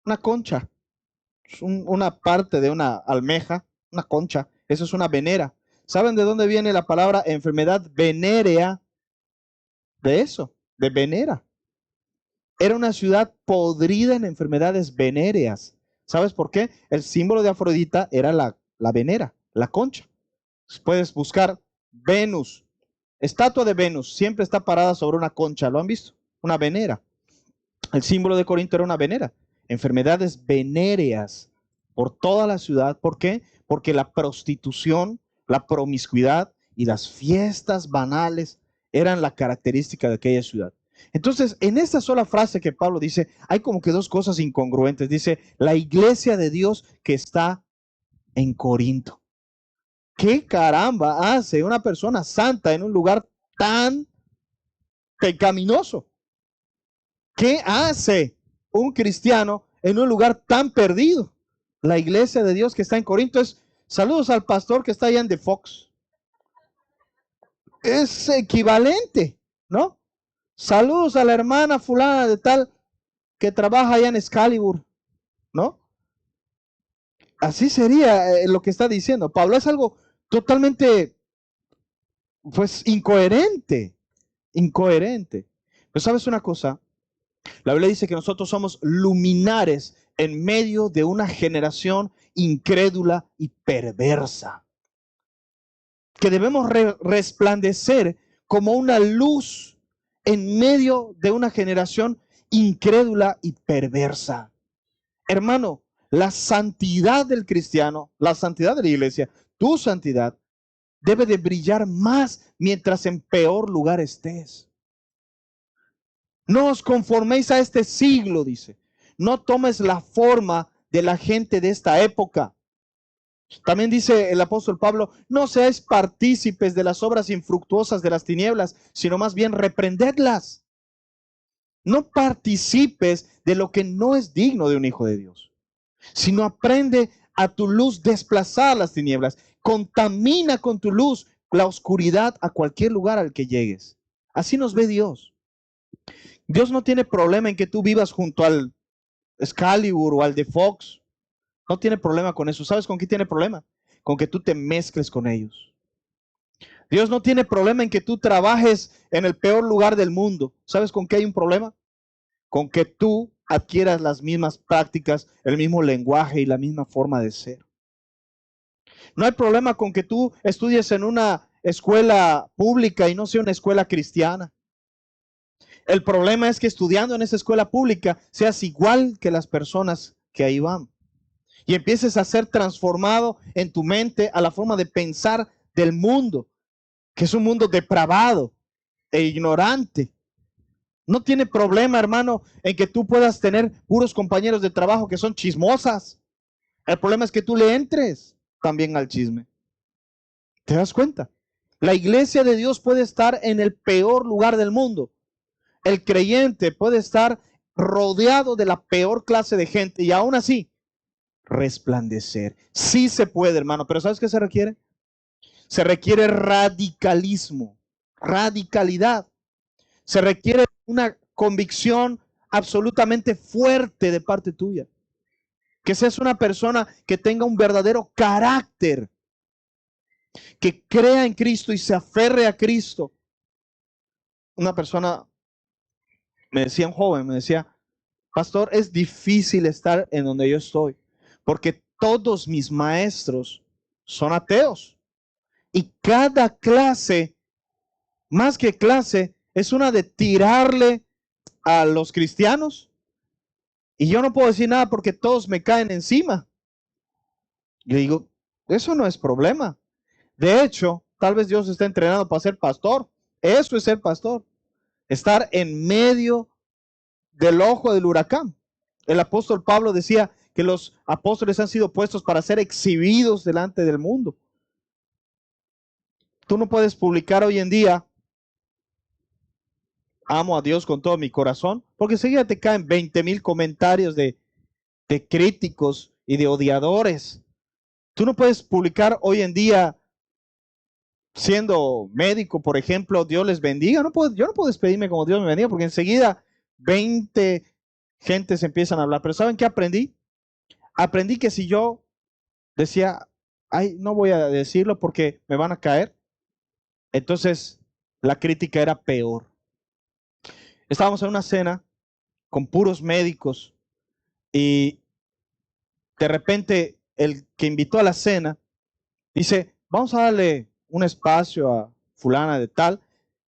Una concha. Es una parte de una almeja, una concha. Eso es una venera. ¿Saben de dónde viene la palabra enfermedad venérea? De eso, de venera. Era una ciudad podrida en enfermedades venéreas. ¿Sabes por qué? El símbolo de Afrodita era la venera, la concha. Puedes buscar Venus, estatua de Venus, siempre está parada sobre una concha. ¿Lo han visto? Una venera. El símbolo de Corinto era una venera. Enfermedades venéreas por toda la ciudad. ¿Por qué? Porque la prostitución, la promiscuidad y las fiestas banales eran la característica de aquella ciudad. Entonces, en esta sola frase que Pablo dice, hay como que dos cosas incongruentes. Dice, la iglesia de Dios que está en Corinto. ¿Qué caramba hace una persona santa en un lugar tan pecaminoso? ¿Qué hace un cristiano en un lugar tan perdido? La iglesia de Dios que está en Corinto es, saludos al pastor que está allá en The Fox. Es equivalente, ¿no? Saludos a la hermana fulana de tal que trabaja allá en Excalibur, ¿no? Así sería lo que está diciendo. Pablo es algo totalmente, pues, incoherente. Pero ¿sabes una cosa? La Biblia dice que nosotros somos luminares en medio de una generación incrédula y perversa. Que debemos resplandecer como una luz en medio de una generación incrédula y perversa. Hermano, la santidad del cristiano, la santidad de la iglesia, tu santidad, debe de brillar más mientras en peor lugar estés. No os conforméis a este siglo, dice. No tomes la forma de la gente de esta época. También dice el apóstol Pablo, no seáis partícipes de las obras infructuosas de las tinieblas, sino más bien reprendedlas. No participes de lo que no es digno de un hijo de Dios, sino aprende a tu luz desplazar las tinieblas. Contamina con tu luz la oscuridad a cualquier lugar al que llegues. Así nos ve Dios. Dios no tiene problema en que tú vivas junto al Excalibur o al The Fox. No tiene problema con eso. ¿Sabes con qué tiene problema? Con que tú te mezcles con ellos. Dios no tiene problema en que tú trabajes en el peor lugar del mundo. ¿Sabes con qué hay un problema? Con que tú adquieras las mismas prácticas, el mismo lenguaje y la misma forma de ser. No hay problema con que tú estudies en una escuela pública y no sea una escuela cristiana. El problema es que estudiando en esa escuela pública seas igual que las personas que ahí van. Y empieces a ser transformado en tu mente a la forma de pensar del mundo, que es un mundo depravado e ignorante. No tiene problema, hermano, en que tú puedas tener puros compañeros de trabajo que son chismosas. El problema es que tú le entres. también al chisme. ¿Te das cuenta? La iglesia de Dios puede estar en el peor lugar del mundo. El creyente puede estar rodeado de la peor clase de gente y aún así resplandecer. Sí se puede, hermano, pero ¿sabes qué se requiere? Se requiere radicalismo, radicalidad. Se requiere una convicción absolutamente fuerte de parte tuya. Que seas una persona que tenga un verdadero carácter, que crea en Cristo y se aferre a Cristo. Una persona me decía, un joven, me decía, pastor, es difícil estar en donde yo estoy, porque todos mis maestros son ateos. Y cada clase, más que clase, es una de tirarle a los cristianos. Y yo no puedo decir nada porque todos me caen encima. Yo digo, eso no es problema. De hecho, tal vez Dios está entrenando para ser pastor. Eso es ser pastor. Estar en medio del ojo del huracán. El apóstol Pablo decía que los apóstoles han sido puestos para ser exhibidos delante del mundo. Tú no puedes publicar hoy en día, amo a Dios con todo mi corazón, porque enseguida te caen 20,000 comentarios de críticos y de odiadores. Tú no puedes publicar hoy en día, siendo médico, por ejemplo, Dios les bendiga. Yo no puedo despedirme como Dios me bendiga, porque enseguida 20 gentes empiezan a hablar. Pero ¿saben qué aprendí? Aprendí que si yo decía, ay, no voy a decirlo porque me van a caer, entonces la crítica era peor. Estábamos en una cena con puros médicos y de repente el que invitó a la cena dice, vamos a darle un espacio a fulana de tal,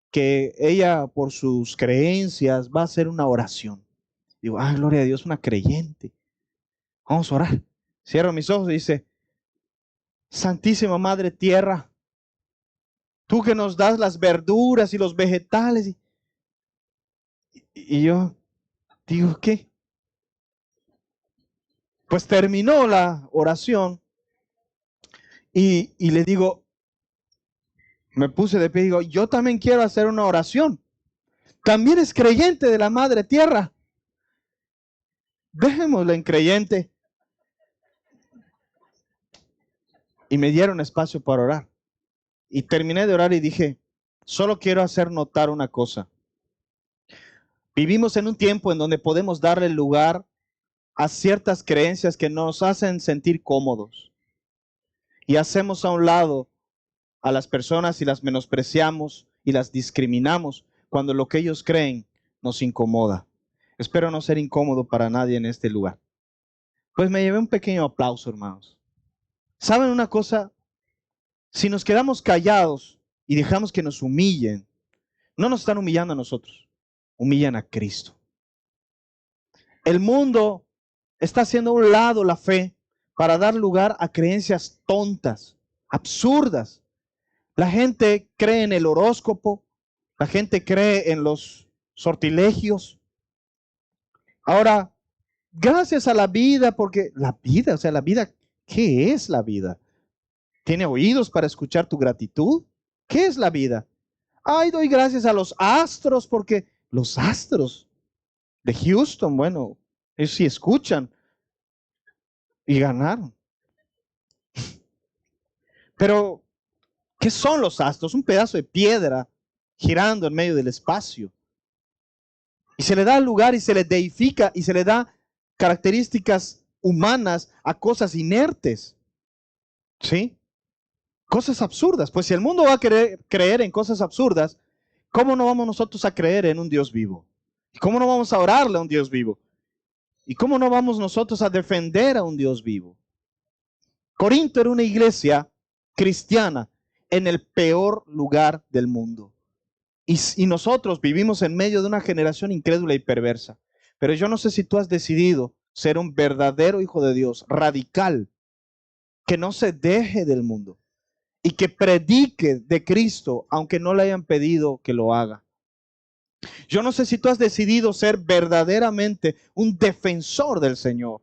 que ella por sus creencias va a hacer una oración. Digo, ah, gloria a Dios, una creyente. Vamos a orar. Cierro mis ojos y dice, Santísima Madre Tierra, tú que nos das las verduras y los vegetales. Y yo digo, ¿qué? Pues terminó la oración y le digo, me puse de pie y digo, yo también quiero hacer una oración. También es creyente de la Madre Tierra. Dejémosla en creyente. Y me dieron espacio para orar. Y terminé de orar y dije, solo quiero hacer notar una cosa. Vivimos en un tiempo en donde podemos darle lugar a ciertas creencias que nos hacen sentir cómodos. Y hacemos a un lado a las personas y las menospreciamos y las discriminamos cuando lo que ellos creen nos incomoda. Espero no ser incómodo para nadie en este lugar. Pues me llevé un pequeño aplauso, hermanos. ¿Saben una cosa? Si nos quedamos callados y dejamos que nos humillen, no nos están humillando a nosotros, humillan a Cristo. El mundo está haciendo a un lado la fe para dar lugar a creencias tontas, absurdas. La gente cree en el horóscopo, la gente cree en los sortilegios. Ahora, gracias a la vida, porque la vida, ¿qué es la vida? ¿Tiene oídos para escuchar tu gratitud? ¿Qué es la vida? Ay, doy gracias a los astros, porque los astros de Houston, bueno, ellos sí escuchan y ganaron. Pero, ¿qué son los astros? Un pedazo de piedra girando en medio del espacio. Y se le da lugar y se le deifica y se le da características humanas a cosas inertes. ¿Sí? Cosas absurdas. Pues si el mundo va a querer creer en cosas absurdas, ¿cómo no vamos nosotros a creer en un Dios vivo? ¿Y cómo no vamos a orarle a un Dios vivo? ¿Y cómo no vamos nosotros a defender a un Dios vivo? Corinto era una iglesia cristiana en el peor lugar del mundo. Y nosotros vivimos en medio de una generación incrédula y perversa. Pero yo no sé si tú has decidido ser un verdadero hijo de Dios, radical, que no se deje del mundo y que predique de Cristo, aunque no le hayan pedido que lo haga. Yo no sé si tú has decidido ser verdaderamente un defensor del Señor,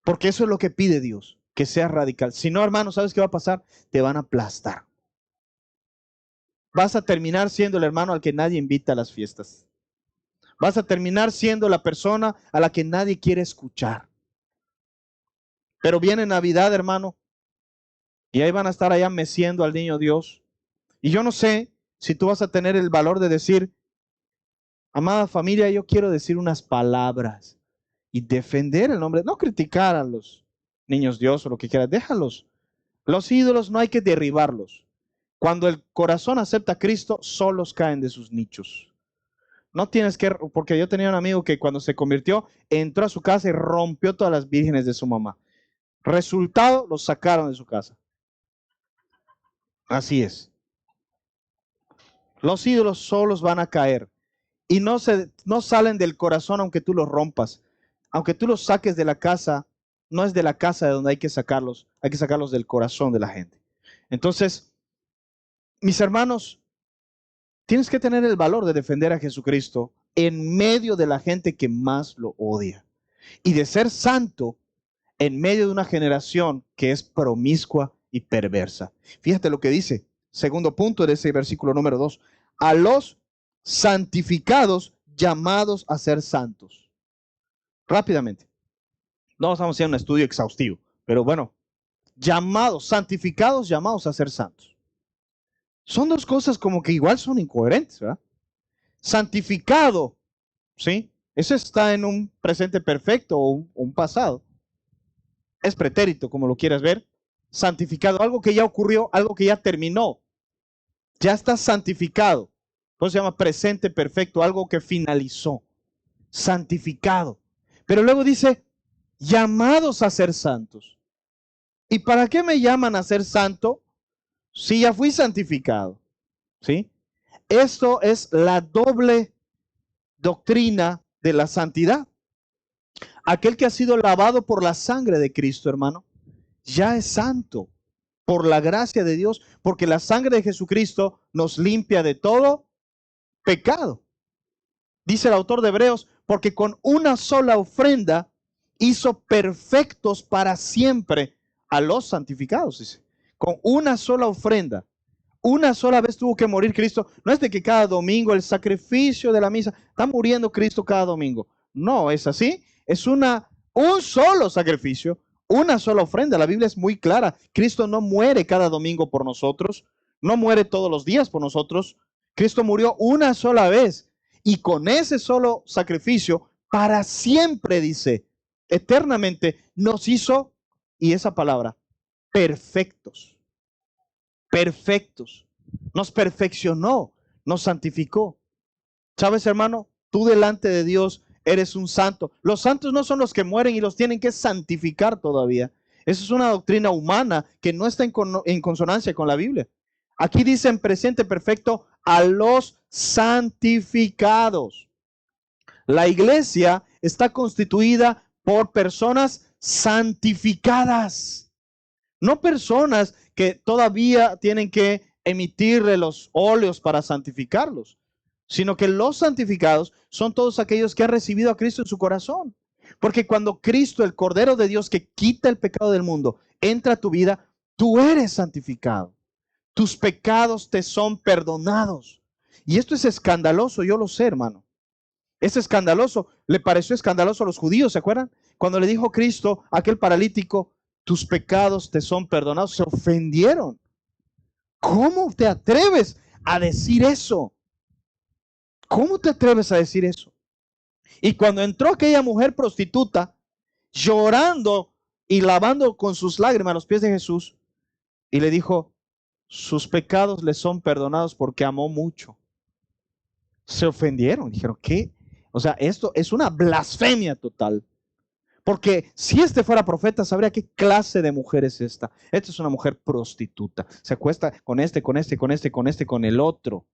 porque eso es lo que pide Dios. que sea radical. Si no, hermano, ¿sabes qué va a pasar? Te van a aplastar. Vas a terminar siendo el hermano al que nadie invita a las fiestas. Vas a terminar siendo la persona a la que nadie quiere escuchar. Pero viene Navidad, hermano, y ahí van a estar allá meciendo al niño Dios. Y yo no sé si tú vas a tener el valor de decir, amada familia, yo quiero decir unas palabras y defender el nombre, no criticar a los niños Dios o lo que quieras, déjalos. Los ídolos no hay que derribarlos. Cuando el corazón acepta a Cristo, solos caen de sus nichos. No tienes que, porque yo tenía un amigo que cuando se convirtió, entró a su casa y rompió todas las vírgenes de su mamá. Resultado, los sacaron de su casa. Así es. Los ídolos solos van a caer y no salen del corazón aunque tú los rompas. Aunque tú los saques de la casa, no es de la casa de donde hay que sacarlos del corazón de la gente. Entonces, mis hermanos, tienes que tener el valor de defender a Jesucristo en medio de la gente que más lo odia y de ser santo en medio de una generación que es promiscua y perversa. Fíjate lo que dice, segundo punto de ese versículo número 2. A los santificados llamados a ser santos. Rápidamente. No vamos a hacer un estudio exhaustivo, pero bueno, santificados llamados a ser santos. Son dos cosas como que igual son incoherentes, ¿verdad? Santificado, ¿sí? Eso está en un presente perfecto o un pasado. Es pretérito, como lo quieras ver. Santificado, algo que ya ocurrió, algo que ya terminó. Ya está santificado. Entonces se llama presente perfecto, algo que finalizó. Santificado. Pero luego dice, llamados a ser santos. ¿Y para qué me llaman a ser santo si ya fui santificado? ¿Sí? Esto es la doble doctrina de la santidad. Aquel que ha sido lavado por la sangre de Cristo, hermano, ya es santo por la gracia de Dios, porque la sangre de Jesucristo nos limpia de todo pecado. Dice el autor de Hebreos, porque con una sola ofrenda hizo perfectos para siempre a los santificados, dice. Con una sola ofrenda. Una sola vez tuvo que morir Cristo. No es de que cada domingo el sacrificio de la misa, está muriendo Cristo cada domingo. No, es así. Es un solo sacrificio, una sola ofrenda. La Biblia es muy clara. Cristo no muere cada domingo por nosotros. No muere todos los días por nosotros. Cristo murió una sola vez. Y con ese solo sacrificio, para siempre, dice, eternamente, nos hizo, y esa palabra, perfectos. Perfectos. Nos perfeccionó, nos santificó. ¿Sabes, hermano? Tú delante de Dios eres un santo. Los santos no son los que mueren y los tienen que santificar todavía. Esa es una doctrina humana que no está en consonancia con la Biblia. Aquí dice en presente perfecto a los santificados. La iglesia está constituida por personas santificadas. No personas que todavía tienen que emitirle los óleos para santificarlos, sino que los santificados son todos aquellos que han recibido a Cristo en su corazón. Porque cuando Cristo, el Cordero de Dios que quita el pecado del mundo, entra a tu vida, tú eres santificado. Tus pecados te son perdonados. Y esto es escandaloso, yo lo sé, hermano. Es escandaloso. Le pareció escandaloso a los judíos, ¿se acuerdan? Cuando le dijo Cristo a aquel paralítico, tus pecados te son perdonados, se ofendieron. ¿Cómo te atreves a decir eso? ¿Cómo te atreves a decir eso? Y cuando entró aquella mujer prostituta, llorando y lavando con sus lágrimas los pies de Jesús, y le dijo, sus pecados le son perdonados porque amó mucho. Se ofendieron, dijeron, ¿qué? O sea, esto es una blasfemia total. Porque si este fuera profeta, sabría qué clase de mujer es esta. Esta es una mujer prostituta. Se acuesta con este, con este, con este, con este, con el otro.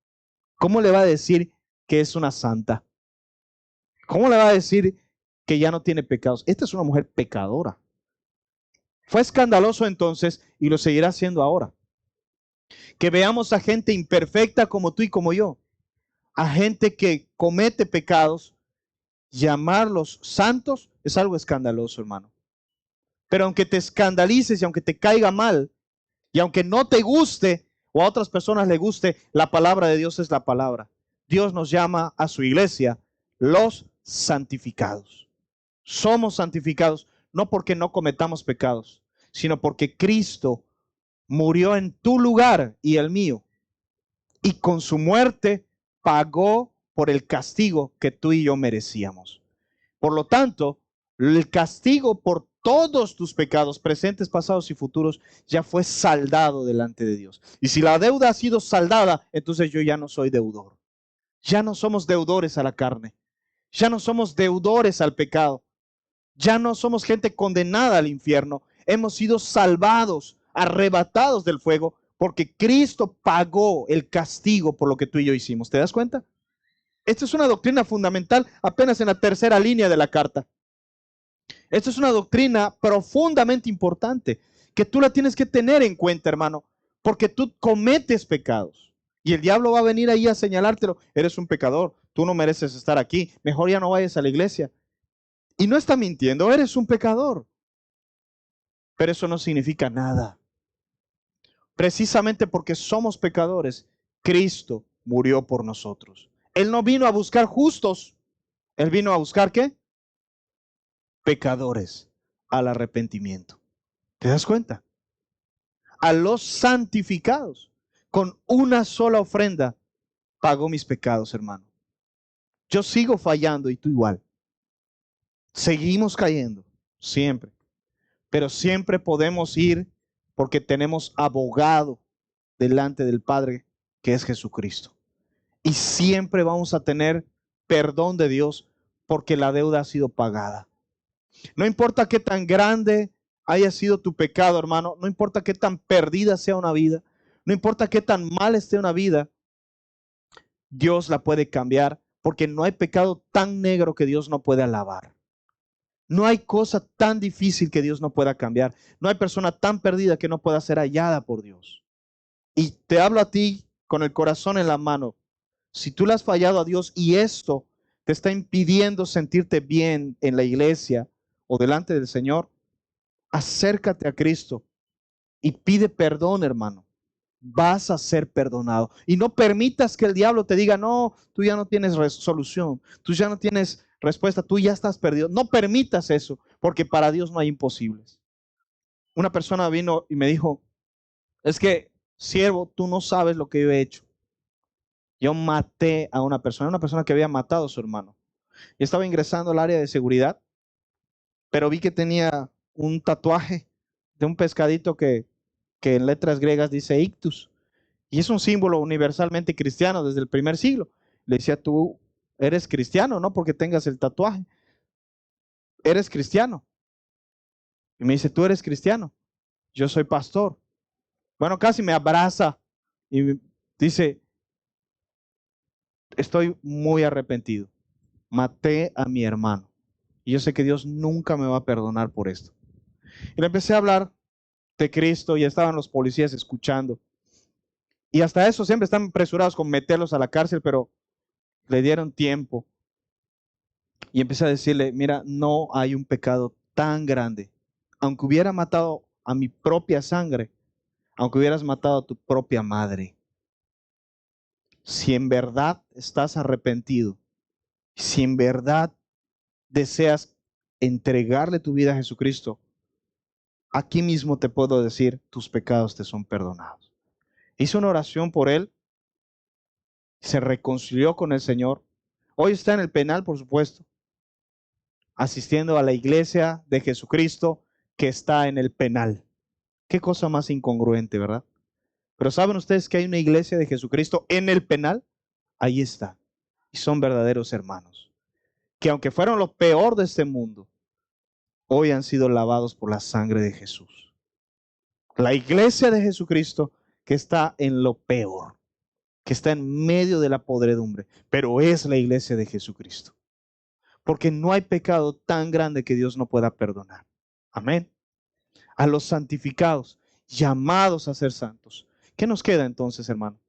¿Cómo le va a decir que es una santa? ¿Cómo le va a decir que ya no tiene pecados? Esta es una mujer pecadora. Fue escandaloso entonces y lo seguirá siendo ahora. Que veamos a gente imperfecta como tú y como yo. A gente que comete pecados, llamarlos santos es algo escandaloso, hermano. Pero aunque te escandalices y aunque te caiga mal, y aunque no te guste o a otras personas le guste, la palabra de Dios es la palabra. Dios nos llama a su iglesia los santificados. Somos santificados no porque no cometamos pecados, sino porque Cristo murió en tu lugar y el mío. Y con su muerte pagó por el castigo que tú y yo merecíamos. Por lo tanto, el castigo por todos tus pecados, presentes, pasados y futuros, ya fue saldado delante de Dios. Y si la deuda ha sido saldada, entonces yo ya no soy deudor. Ya no somos deudores a la carne. Ya no somos deudores al pecado. Ya no somos gente condenada al infierno. Hemos sido salvados, arrebatados del fuego, porque Cristo pagó el castigo por lo que tú y yo hicimos. ¿Te das cuenta? Esta es una doctrina fundamental apenas en la tercera línea de la carta. Esta es una doctrina profundamente importante que tú la tienes que tener en cuenta, hermano, porque tú cometes pecados y el diablo va a venir ahí a señalártelo. Eres un pecador, tú no mereces estar aquí, mejor ya no vayas a la iglesia. Y no está mintiendo, eres un pecador. Pero eso no significa nada. Precisamente porque somos pecadores, Cristo murió por nosotros. Él no vino a buscar justos, Él vino a buscar ¿qué? Pecadores al arrepentimiento. ¿Te das cuenta? A los santificados. Con una sola ofrenda pagó mis pecados, hermano. Yo sigo fallando y tú igual. Seguimos cayendo, siempre. Pero siempre podemos ir porque tenemos abogado delante del Padre, que es Jesucristo. Y siempre vamos a tener perdón de Dios porque la deuda ha sido pagada. No importa qué tan grande haya sido tu pecado, hermano, no importa qué tan perdida sea una vida, no importa qué tan mal esté una vida, Dios la puede cambiar porque no hay pecado tan negro que Dios no pueda lavar. No hay cosa tan difícil que Dios no pueda cambiar. No hay persona tan perdida que no pueda ser hallada por Dios. Y te hablo a ti con el corazón en la mano. Si tú le has fallado a Dios y esto te está impidiendo sentirte bien en la iglesia o delante del Señor, acércate a Cristo y pide perdón, hermano. Vas a ser perdonado. Y no permitas que el diablo te diga, no, tú ya no tienes solución, tú ya no tienes respuesta, tú ya estás perdido. No permitas eso, porque para Dios no hay imposibles. Una persona vino y me dijo, es que, siervo, tú no sabes lo que yo he hecho. Yo maté a una persona que había matado a su hermano. Y estaba ingresando al área de seguridad, pero vi que tenía un tatuaje de un pescadito que en letras griegas dice ictus. Y es un símbolo universalmente cristiano desde el primer siglo. Le decía, tú eres cristiano, no porque tengas el tatuaje. Eres cristiano. Y me dice, tú eres cristiano. Yo soy pastor. Bueno, casi me abraza y dice, estoy muy arrepentido. Maté a mi hermano. Y yo sé que Dios nunca me va a perdonar por esto. Y le empecé a hablar de Cristo y estaban los policías escuchando. Y hasta eso siempre están apresurados con meterlos a la cárcel, pero le dieron tiempo. Y empecé a decirle, mira, no hay un pecado tan grande. Aunque hubiera matado a mi propia sangre, aunque hubieras matado a tu propia madre, si en verdad estás arrepentido, si en verdad deseas entregarle tu vida a Jesucristo, aquí mismo te puedo decir, tus pecados te son perdonados. Hice una oración por él, se reconcilió con el Señor. Hoy está en el penal, por supuesto, asistiendo a la iglesia de Jesucristo que está en el penal. Qué cosa más incongruente, ¿verdad? Pero ¿saben ustedes que hay una iglesia de Jesucristo en el penal? Ahí está. Y son verdaderos hermanos. Que aunque fueron lo peor de este mundo, hoy han sido lavados por la sangre de Jesús. La iglesia de Jesucristo que está en lo peor, que está en medio de la podredumbre, pero es la iglesia de Jesucristo. Porque no hay pecado tan grande que Dios no pueda perdonar. Amén. A los santificados, llamados a ser santos. ¿Qué nos queda entonces, hermano?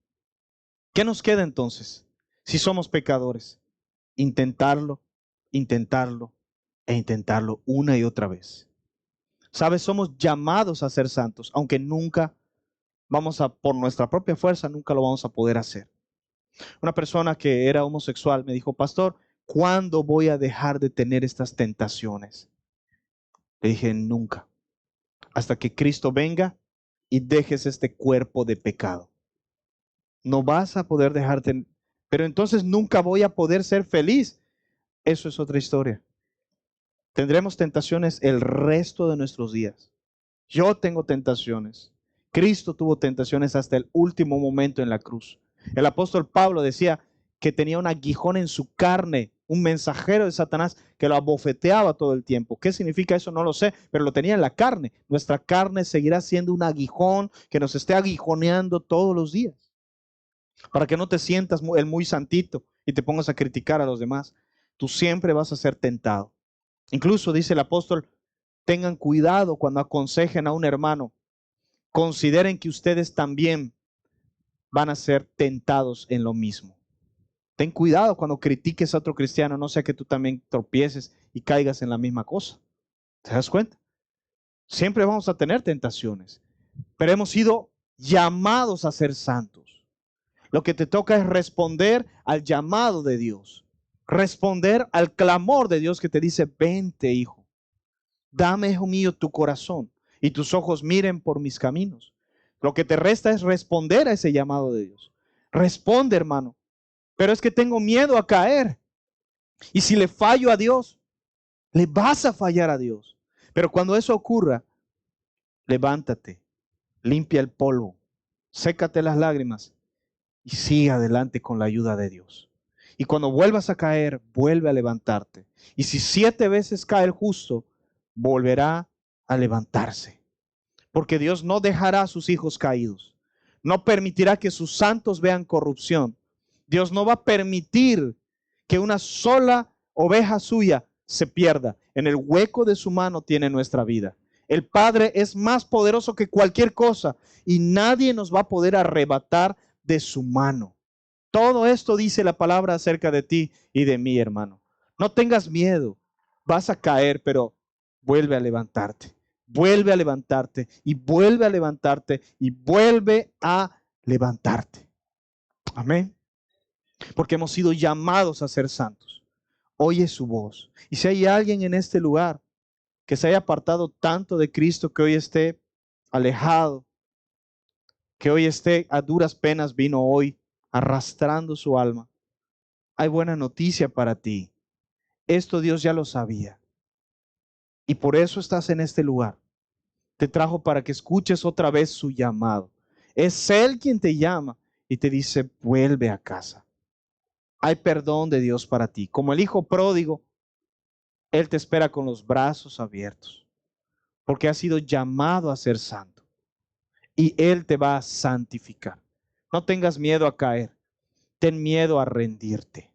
¿Qué nos queda entonces si somos pecadores? Intentarlo, intentarlo e intentarlo una y otra vez. ¿Sabes? Somos llamados a ser santos, aunque nunca por nuestra propia fuerza, nunca lo vamos a poder hacer. Una persona que era homosexual me dijo, pastor, ¿cuándo voy a dejar de tener estas tentaciones? Le dije, nunca, hasta que Cristo venga y dejes este cuerpo de pecado. No vas a poder dejarte, pero entonces nunca voy a poder ser feliz. Eso es otra historia. Tendremos tentaciones el resto de nuestros días. Yo tengo tentaciones. Cristo tuvo tentaciones hasta el último momento en la cruz. El apóstol Pablo decía que tenía un aguijón en su carne, un mensajero de Satanás que lo abofeteaba todo el tiempo. ¿Qué significa eso? No lo sé, pero lo tenía en la carne. Nuestra carne seguirá siendo un aguijón que nos esté aguijoneando todos los días. Para que no te sientas el muy santito y te pongas a criticar a los demás. Tú siempre vas a ser tentado. Incluso dice el apóstol, tengan cuidado cuando aconsejen a un hermano. Consideren que ustedes también van a ser tentados en lo mismo. Ten cuidado cuando critiques a otro cristiano, no sea que tú también tropieces y caigas en la misma cosa. ¿Te das cuenta? Siempre vamos a tener tentaciones, pero hemos sido llamados a ser santos. Lo que te toca es responder al llamado de Dios, responder al clamor de Dios que te dice, vente, hijo, dame, hijo mío, tu corazón y tus ojos miren por mis caminos. Lo que te resta es responder a ese llamado de Dios. Responde, hermano. Pero es que tengo miedo a caer. Y si le fallo a Dios, le vas a fallar a Dios. Pero cuando eso ocurra, levántate, limpia el polvo, sécate las lágrimas y sigue adelante con la ayuda de Dios. Y cuando vuelvas a caer, vuelve a levantarte. Y si 7 veces cae el justo, volverá a levantarse. Porque Dios no dejará a sus hijos caídos. No permitirá que sus santos vean corrupción. Dios no va a permitir que una sola oveja suya se pierda. En el hueco de su mano tiene nuestra vida. El Padre es más poderoso que cualquier cosa y nadie nos va a poder arrebatar de su mano. Todo esto dice la palabra acerca de ti y de mí, hermano. No tengas miedo. Vas a caer, pero vuelve a levantarte. Vuelve a levantarte y vuelve a levantarte y vuelve a levantarte. Amén. Porque hemos sido llamados a ser santos. Oye su voz. Y si hay alguien en este lugar que se haya apartado tanto de Cristo, que hoy esté alejado, que hoy esté a duras penas, vino hoy arrastrando su alma, hay buena noticia para ti. Esto Dios ya lo sabía. Y por eso estás en este lugar. Te trajo para que escuches otra vez su llamado. Es Él quien te llama y te dice, vuelve a casa. Hay perdón de Dios para ti. Como el hijo pródigo, Él te espera con los brazos abiertos, porque has sido llamado a ser santo y Él te va a santificar. No tengas miedo a caer, ten miedo a rendirte.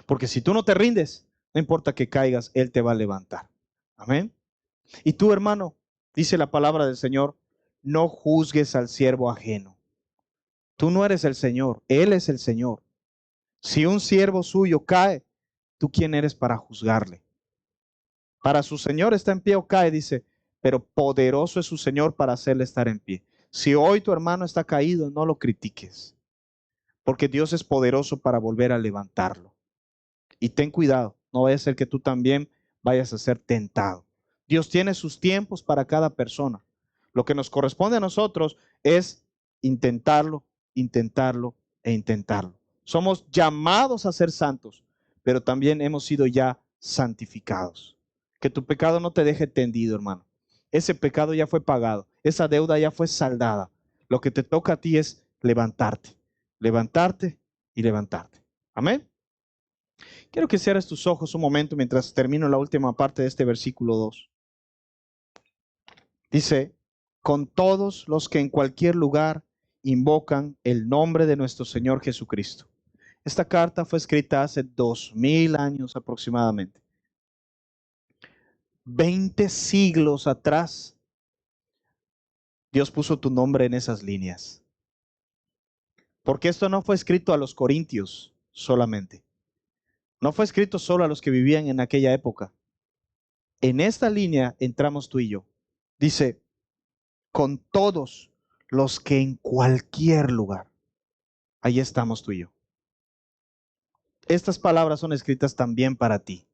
Porque si tú no te rindes, no importa que caigas, Él te va a levantar. Amén. Y tú, hermano, dice la palabra del Señor, no juzgues al siervo ajeno. Tú no eres el Señor, Él es el Señor. Si un siervo suyo cae, ¿tú quién eres para juzgarle? Para su Señor está en pie o cae, dice, pero poderoso es su Señor para hacerle estar en pie. Si hoy tu hermano está caído, no lo critiques, porque Dios es poderoso para volver a levantarlo. Y ten cuidado, no vaya a ser que tú también vayas a ser tentado. Dios tiene sus tiempos para cada persona. Lo que nos corresponde a nosotros es intentarlo, intentarlo e intentarlo. Somos llamados a ser santos, pero también hemos sido ya santificados. Que tu pecado no te deje tendido, hermano. Ese pecado ya fue pagado, esa deuda ya fue saldada. Lo que te toca a ti es levantarte, levantarte y levantarte. Amén. Quiero que cierres tus ojos un momento mientras termino la última parte de este versículo 2. Dice, con todos los que en cualquier lugar invocan el nombre de nuestro Señor Jesucristo. Esta carta fue escrita hace 2000 años aproximadamente. 20 siglos atrás, Dios puso tu nombre en esas líneas. Porque esto no fue escrito a los corintios solamente. No fue escrito solo a los que vivían en aquella época. En esta línea entramos tú y yo. Dice, con todos los que en cualquier lugar. Ahí estamos tú y yo. Estas palabras son escritas también para ti.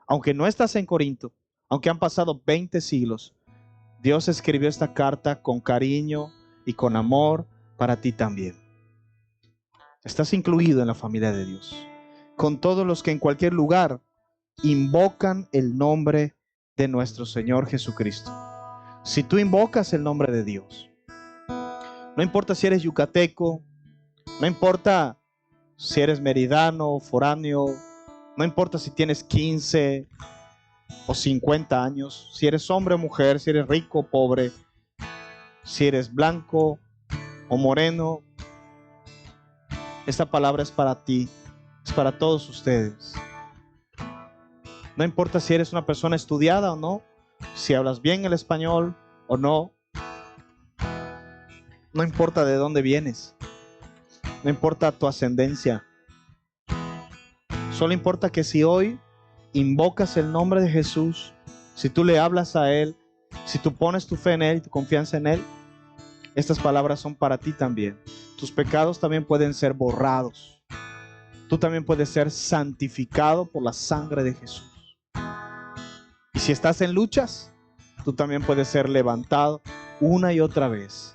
Aunque no estás en Corinto, aunque han pasado 20 siglos, Dios escribió esta carta con cariño y con amor para ti también. Estás incluido en la familia de Dios. Con todos los que en cualquier lugar invocan el nombre de nuestro Señor Jesucristo. Si tú invocas el nombre de Dios, no importa si eres yucateco, no importa si eres meridano, foráneo, no importa si tienes 15 o 50 años, si eres hombre o mujer, si eres rico o pobre, si eres blanco o moreno, esta palabra es para ti, es para todos ustedes. No importa si eres una persona estudiada o no, si hablas bien el español o no, no importa de dónde vienes, no importa tu ascendencia, solo importa que si hoy invocas el nombre de Jesús, si tú le hablas a Él, si tú pones tu fe en Él y tu confianza en Él, estas palabras son para ti también. Tus pecados también pueden ser borrados. Tú también puedes ser santificado por la sangre de Jesús. Y si estás en luchas, tú también puedes ser levantado una y otra vez.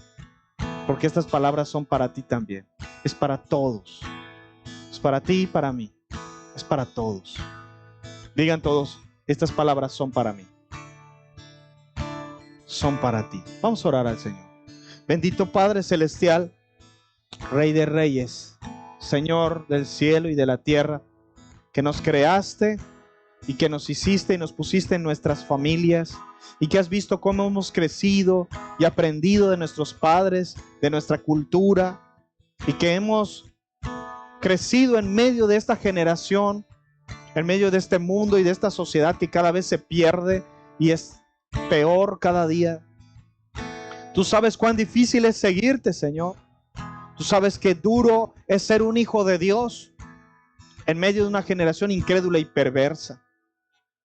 Porque estas palabras son para ti también. Es para todos. Es para ti y para mí. Es para todos. Digan todos, estas palabras son para mí. Son para ti. Vamos a orar al Señor. Bendito Padre Celestial, Rey de Reyes, Señor del cielo y de la tierra, que nos creaste y que nos hiciste y nos pusiste en nuestras familias, y que has visto cómo hemos crecido y aprendido de nuestros padres, de nuestra cultura, y que hemos crecido en medio de esta generación, en medio de este mundo y de esta sociedad que cada vez se pierde y es peor cada día. Tú sabes cuán difícil es seguirte, Señor. Tú sabes qué duro es ser un hijo de Dios en medio de una generación incrédula y perversa.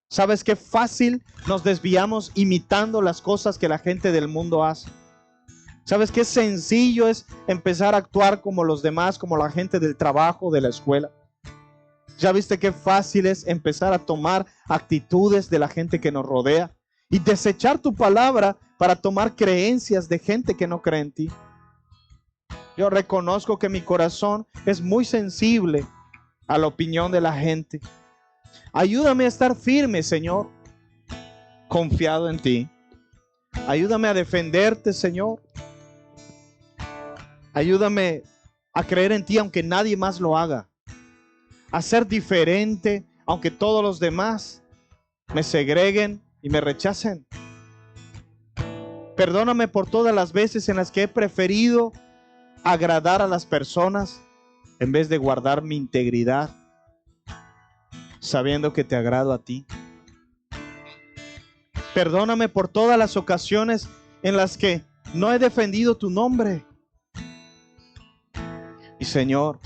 Sabes qué fácil nos desviamos imitando las cosas que la gente del mundo hace. Sabes qué sencillo es empezar a actuar como los demás, como la gente del trabajo, de la escuela. Ya viste qué fácil es empezar a tomar actitudes de la gente que nos rodea y desechar tu palabra para tomar creencias de gente que no cree en ti. Yo reconozco que mi corazón es muy sensible a la opinión de la gente. Ayúdame a estar firme, Señor, confiado en ti. Ayúdame a defenderte, Señor. Ayúdame a creer en ti aunque nadie más lo haga. A ser diferente aunque todos los demás me segreguen y me rechacen. Perdóname por todas las veces en las que he preferido agradar a las personas en vez de guardar mi integridad, sabiendo que te agrado a ti. Perdóname por todas las ocasiones en las que no he defendido tu nombre. Y Señor,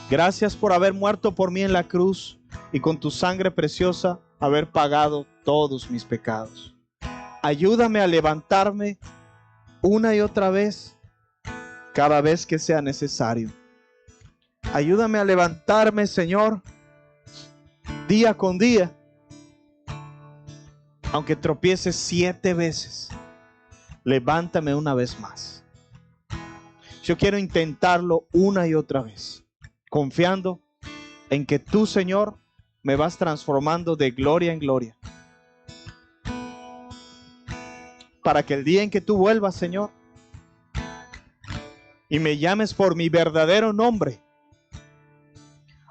gracias por haber muerto por mí en la cruz y con tu sangre preciosa haber pagado todos mis pecados. Ayúdame a levantarme una y otra vez, cada vez que sea necesario. Ayúdame a levantarme, Señor, día con día, aunque tropiece 7 veces. Levántame una vez más. Yo quiero intentarlo una y otra vez, confiando en que tú, Señor, me vas transformando de gloria en gloria, para que el día en que tú vuelvas, Señor, y me llames por mi verdadero nombre,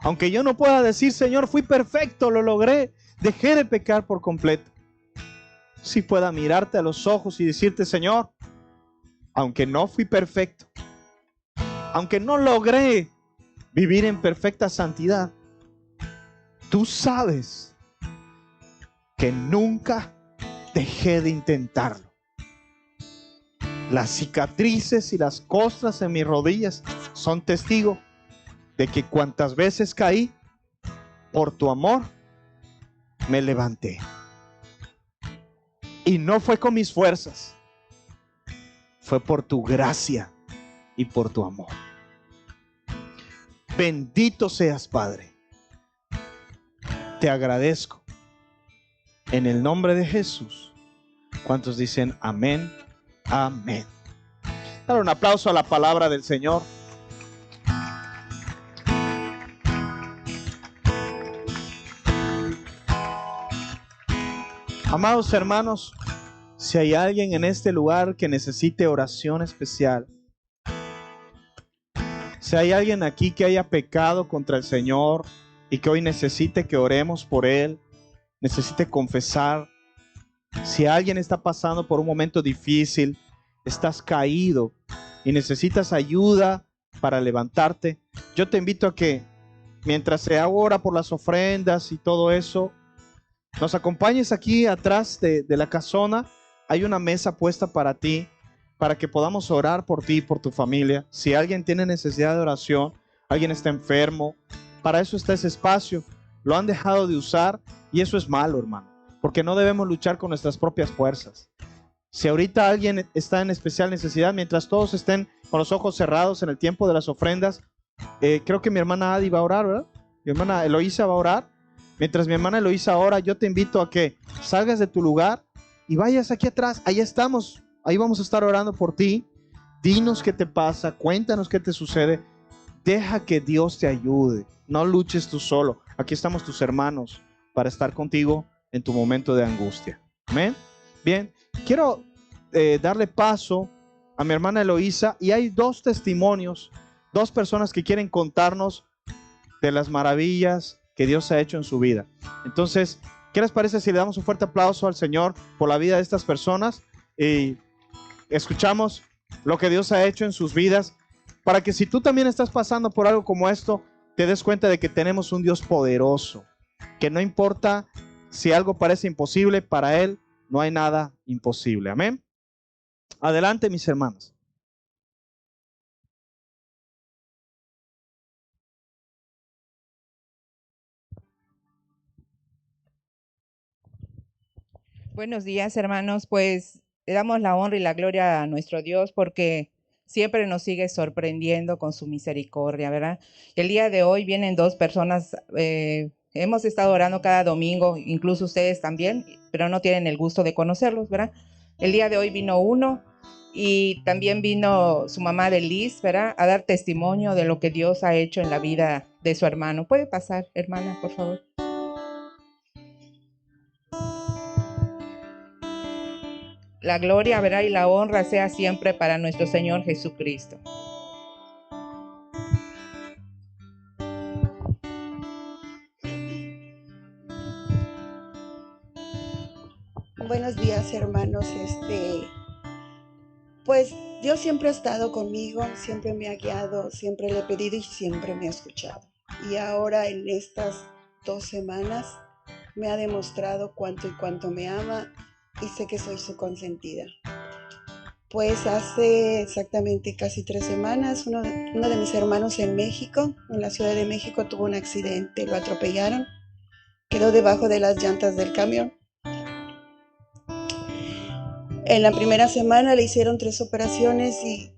aunque yo no pueda decir, Señor, fui perfecto, lo logré, dejé de pecar por completo, sí pueda mirarte a los ojos y decirte, Señor, aunque no fui perfecto, aunque no logré vivir en perfecta santidad, tú sabes que nunca dejé de intentarlo. Las cicatrices y las costras en mis rodillas son testigo de que cuantas veces caí, por tu amor me levanté. Y no fue con mis fuerzas, fue por tu gracia y por tu amor. Bendito seas, Padre. Te agradezco. En el nombre de Jesús. ¿Cuántos dicen amén? Amén. Dale un aplauso a la palabra del Señor. Amados hermanos, si hay alguien en este lugar que necesite oración especial, si hay alguien aquí que haya pecado contra el Señor y que hoy necesite que oremos por él, necesite confesar, si alguien está pasando por un momento difícil, estás caído y necesitas ayuda para levantarte, yo te invito a que mientras se ora por las ofrendas y todo eso, nos acompañes aquí atrás de la casona. Hay una mesa puesta para ti, para que podamos orar por ti y por tu familia. Si alguien tiene necesidad de oración, alguien está enfermo, para eso está ese espacio. Lo han dejado de usar y eso es malo, hermano, porque no debemos luchar con nuestras propias fuerzas. Si ahorita alguien está en especial necesidad, mientras todos estén con los ojos cerrados en el tiempo de las ofrendas, creo que mi hermana Adi va a orar, ¿verdad? Mi hermana Eloísa va a orar. Mientras mi hermana Eloísa ora, yo te invito a que salgas de tu lugar y vayas aquí atrás. Ahí estamos, ahí vamos a estar orando por ti. Dinos qué te pasa, cuéntanos qué te sucede. Deja que Dios te ayude. No luches tú solo. Aquí estamos tus hermanos para estar contigo en tu momento de angustia. Amén. Bien, quiero darle paso a mi hermana Eloísa y hay dos testimonios, dos personas que quieren contarnos de las maravillas que Dios ha hecho en su vida. Entonces, ¿qué les parece si le damos un fuerte aplauso al Señor por la vida de estas personas y escuchamos lo que Dios ha hecho en sus vidas, para que si tú también estás pasando por algo como esto, te des cuenta de que tenemos un Dios poderoso, que no importa si algo parece imposible, para Él no hay nada imposible. Amén. Adelante, mis hermanos. Buenos días, hermanos. Pues le damos la honra y la gloria a nuestro Dios porque siempre nos sigue sorprendiendo con su misericordia, ¿verdad? El día de hoy vienen dos personas, hemos estado orando cada domingo, incluso ustedes también, pero no tienen el gusto de conocerlos, ¿verdad? El día de hoy vino uno y también vino su mamá de Liz, ¿verdad? A dar testimonio de lo que Dios ha hecho en la vida de su hermano. ¿Puede pasar, hermana, por favor? La gloria, ¿verdad? Y la honra sea siempre para nuestro Señor Jesucristo. Buenos días, hermanos. Pues Dios siempre ha estado conmigo, siempre me ha guiado, siempre le he pedido y siempre me ha escuchado. Y ahora en estas 2 semanas me ha demostrado cuánto y cuánto me ama y sé que soy su consentida. Pues hace exactamente casi 3 semanas, uno de mis hermanos en México, en la Ciudad de México, tuvo un accidente, lo atropellaron, quedó debajo de las llantas del camión. En la primera semana le hicieron 3 operaciones y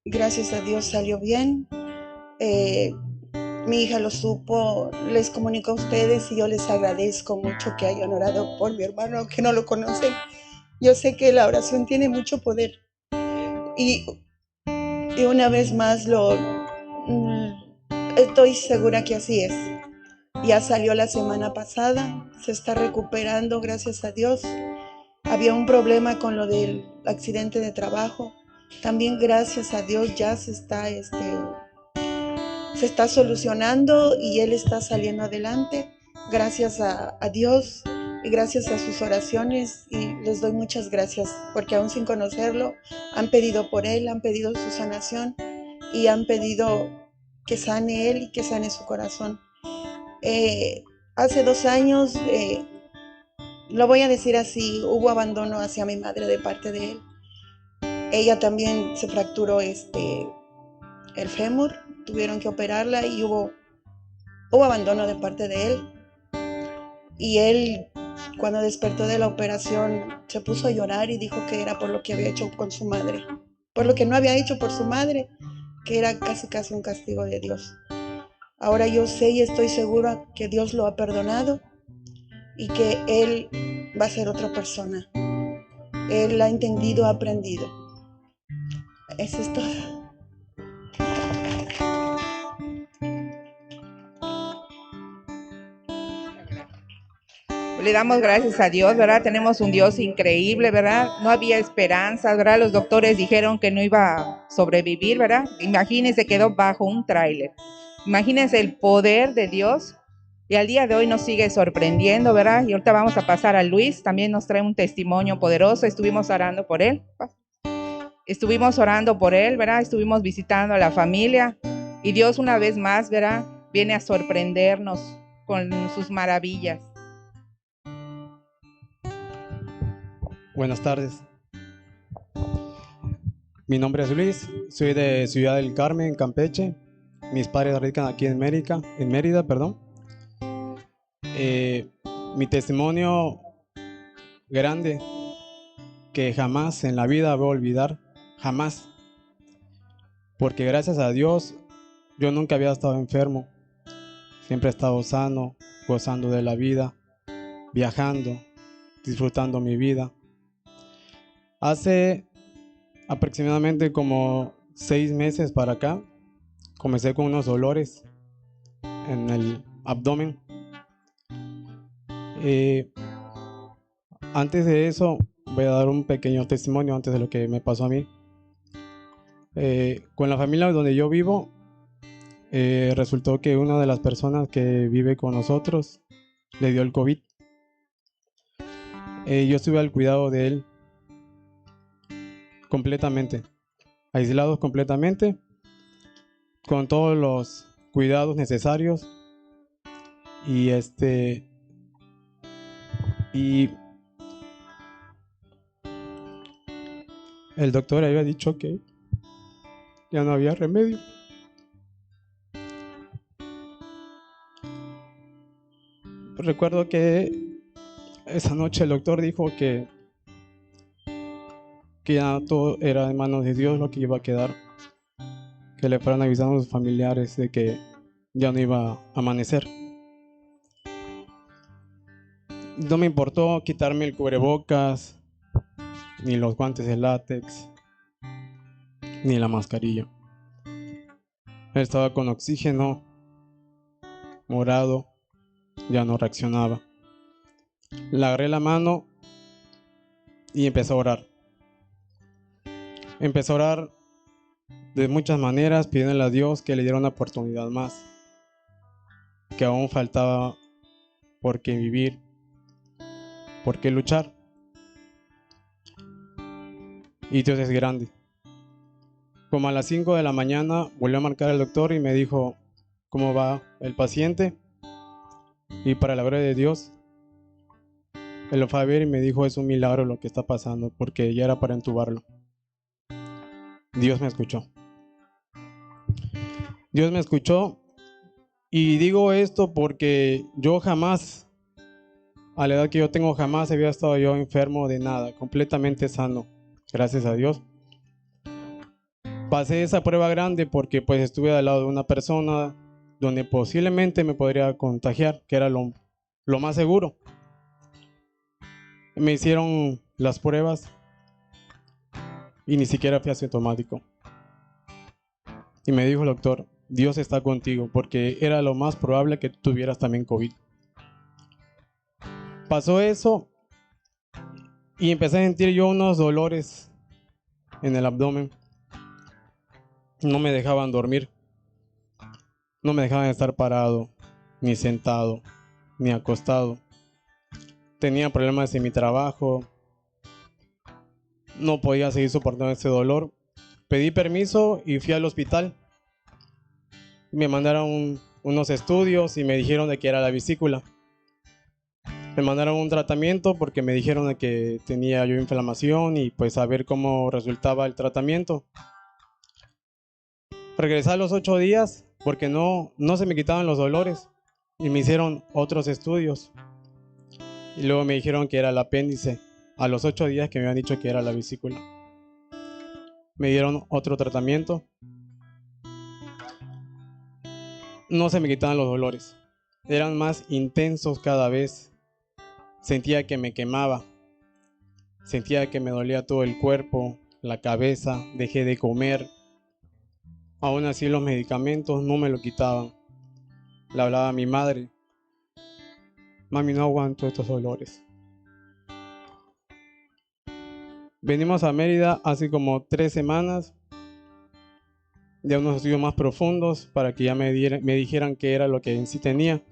gracias a Dios salió bien. Mi hija lo supo, les comunico a ustedes y yo les agradezco mucho que hayan orado por mi hermano, aunque no lo conocen. Yo sé que la oración tiene mucho poder y una vez más estoy segura que así es. Ya salió la semana pasada, se está recuperando, gracias a Dios. Había un problema con lo del accidente de trabajo. También gracias a Dios ya se está solucionando y él está saliendo adelante. Gracias a Dios y gracias a sus oraciones, y les doy muchas gracias porque aún sin conocerlo han pedido por él, han pedido su sanación y han pedido que sane él y que sane su corazón. Hace 2 años, lo voy a decir así, hubo abandono hacia mi madre de parte de él. Ella también se fracturó el fémur, tuvieron que operarla y hubo abandono de parte de él. Y él Cuando despertó de la operación, se puso a llorar y dijo que era por lo que había hecho con su madre, por lo que no había hecho por su madre, que era casi un castigo de Dios. Ahora yo sé y estoy segura que Dios lo ha perdonado y que Él va a ser otra persona. Él ha entendido, ha aprendido. Eso es todo. Le damos gracias a Dios, ¿verdad? Tenemos un Dios increíble, ¿verdad? No había esperanzas, ¿verdad? Los doctores dijeron que no iba a sobrevivir, ¿verdad? Imagínense, quedó bajo un tráiler. Imagínense el poder de Dios. Y al día de hoy nos sigue sorprendiendo, ¿verdad? Y ahorita vamos a pasar a Luis, también nos trae un testimonio poderoso. Estuvimos orando por él. Estuvimos orando por él, ¿verdad? Estuvimos visitando a la familia. Y Dios una vez más, ¿verdad? Viene a sorprendernos con sus maravillas. Buenas tardes. Mi nombre es Luis, soy de Ciudad del Carmen, Campeche. Mis padres radican aquí en Mérida, perdón. Mi testimonio grande que jamás en la vida voy a olvidar, jamás. Porque gracias a Dios yo nunca había estado enfermo. Siempre he estado sano, gozando de la vida, viajando, disfrutando mi vida. Hace aproximadamente como 6 meses para acá, comencé con unos dolores en el abdomen. Antes de eso, voy a dar un pequeño testimonio antes de lo que me pasó a mí. Con la familia donde yo vivo, resultó que una de las personas que vive con nosotros le dio el COVID. Yo estuve al cuidado de él completamente, aislados completamente, con todos los cuidados necesarios. Y el doctor había dicho que ya no había remedio. Recuerdo que esa noche el doctor dijo que ya todo era en manos de Dios lo que iba a quedar, que le fueran avisando a sus familiares de que ya no iba a amanecer. No me importó quitarme el cubrebocas, ni los guantes de látex, ni la mascarilla. Él estaba con oxígeno, morado, ya no reaccionaba. Le agarré la mano y empecé a orar. Empecé a orar de muchas maneras, pidiéndole a Dios que le diera una oportunidad más, que aún faltaba por qué vivir, por qué luchar. Y Dios es grande. Como a las 5 de la mañana volvió a marcar el doctor y me dijo cómo va el paciente. Y para la gloria de Dios, él lo fue a ver y me dijo: es un milagro lo que está pasando, porque ya era para entubarlo. Dios me escuchó. Dios me escuchó. Y digo esto porque yo jamás, a la edad que yo tengo, jamás había estado yo enfermo de nada, completamente sano, gracias a Dios. Pasé esa prueba grande porque pues estuve al lado de una persona donde posiblemente me podría contagiar, que era lo más seguro. Me hicieron las pruebas y ni siquiera fui asintomático. Y me dijo el doctor: Dios está contigo, porque era lo más probable que tuvieras también COVID. Pasó eso y empecé a sentir yo unos dolores en el abdomen. No me dejaban dormir, no me dejaban estar parado, ni sentado, ni acostado. Tenía problemas en mi trabajo, no podía seguir soportando ese dolor. Pedí permiso y fui al hospital. Me mandaron unos estudios y me dijeron de que era la vesícula. Me mandaron un tratamiento porque me dijeron de que tenía yo inflamación y pues a ver cómo resultaba el tratamiento. Regresé a los 8 días porque no se me quitaban los dolores y me hicieron otros estudios. Y luego me dijeron que era el apéndice. A los 8 días que me habían dicho que era la vesícula. Me dieron otro tratamiento. No se me quitaban los dolores. Eran más intensos cada vez. Sentía que me quemaba. Sentía que me dolía todo el cuerpo, la cabeza. Dejé de comer. Aún así los medicamentos no me lo quitaban. Le hablaba a mi madre. Mami, no aguanto estos dolores. Venimos a Mérida hace como 3 semanas. De unos estudios más profundos para que ya me dijeran qué era lo que en sí tenía.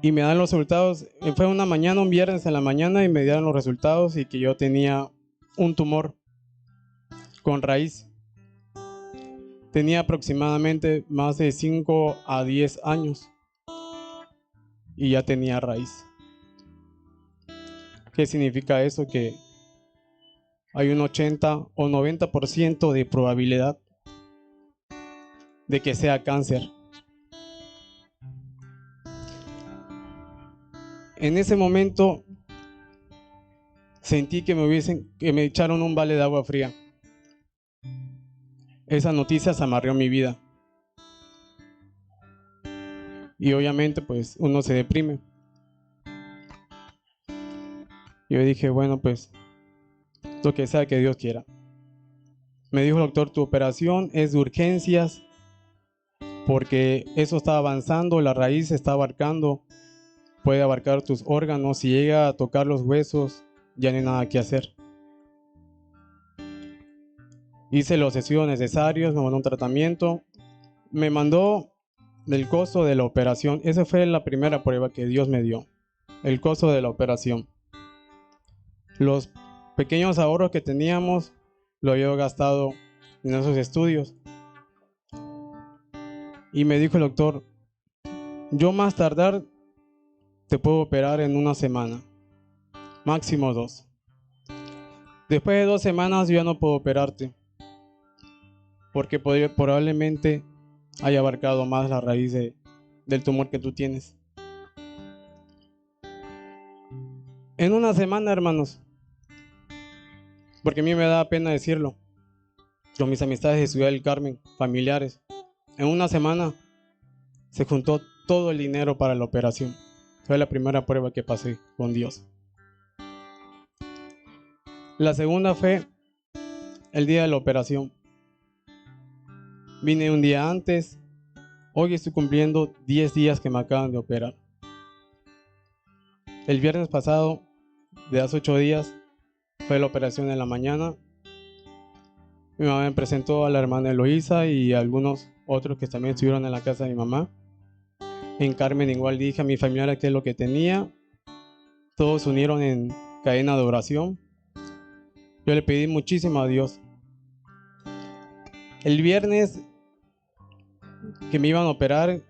Y me dan los resultados. Fue una mañana, un viernes en la mañana, y me dieron los resultados y que yo tenía un tumor con raíz. Tenía aproximadamente más de 5 a 10 años y ya tenía raíz. ¿Qué significa eso? Que hay un 80 o 90% de probabilidad de que sea cáncer. En ese momento sentí que me echaron un balde de agua fría. Esa noticia se amarró mi vida. Y obviamente pues uno se deprime. Yo dije, bueno, pues lo que sea que Dios quiera. Me dijo el doctor, tu operación es de urgencias porque eso está avanzando, la raíz está abarcando, puede abarcar tus órganos. Si llega a tocar los huesos, ya no hay nada que hacer. Hice los estudios necesarios, me mandó un tratamiento, me mandó el costo de la operación. Esa fue la primera prueba que Dios me dio, el costo de la operación. Los pequeños ahorros que teníamos lo había gastado en esos estudios. Y me dijo el doctor, yo más tardar te puedo operar en 1 semana, máximo 2. Después de 2 semanas yo ya no puedo operarte, porque probablemente haya abarcado más la raíz del tumor que tú tienes. En 1 semana, hermanos, porque a mí me da pena decirlo, con mis amistades de Ciudad del Carmen, familiares, en 1 semana se juntó todo el dinero para la operación. Fue la primera prueba que pasé con Dios. La segunda fue el día de la operación. Vine un día antes. Hoy estoy cumpliendo 10 días que me acaban de operar. El viernes pasado, de hace 8 días, fue la operación en la mañana. Mi mamá me presentó a la hermana Eloísa y a algunos otros que también estuvieron en la casa de mi mamá. En Carmen igual dije a mi familia qué es lo que tenía. Todos se unieron en cadena de oración. Yo le pedí muchísimo a Dios. El viernes que me iban a operar,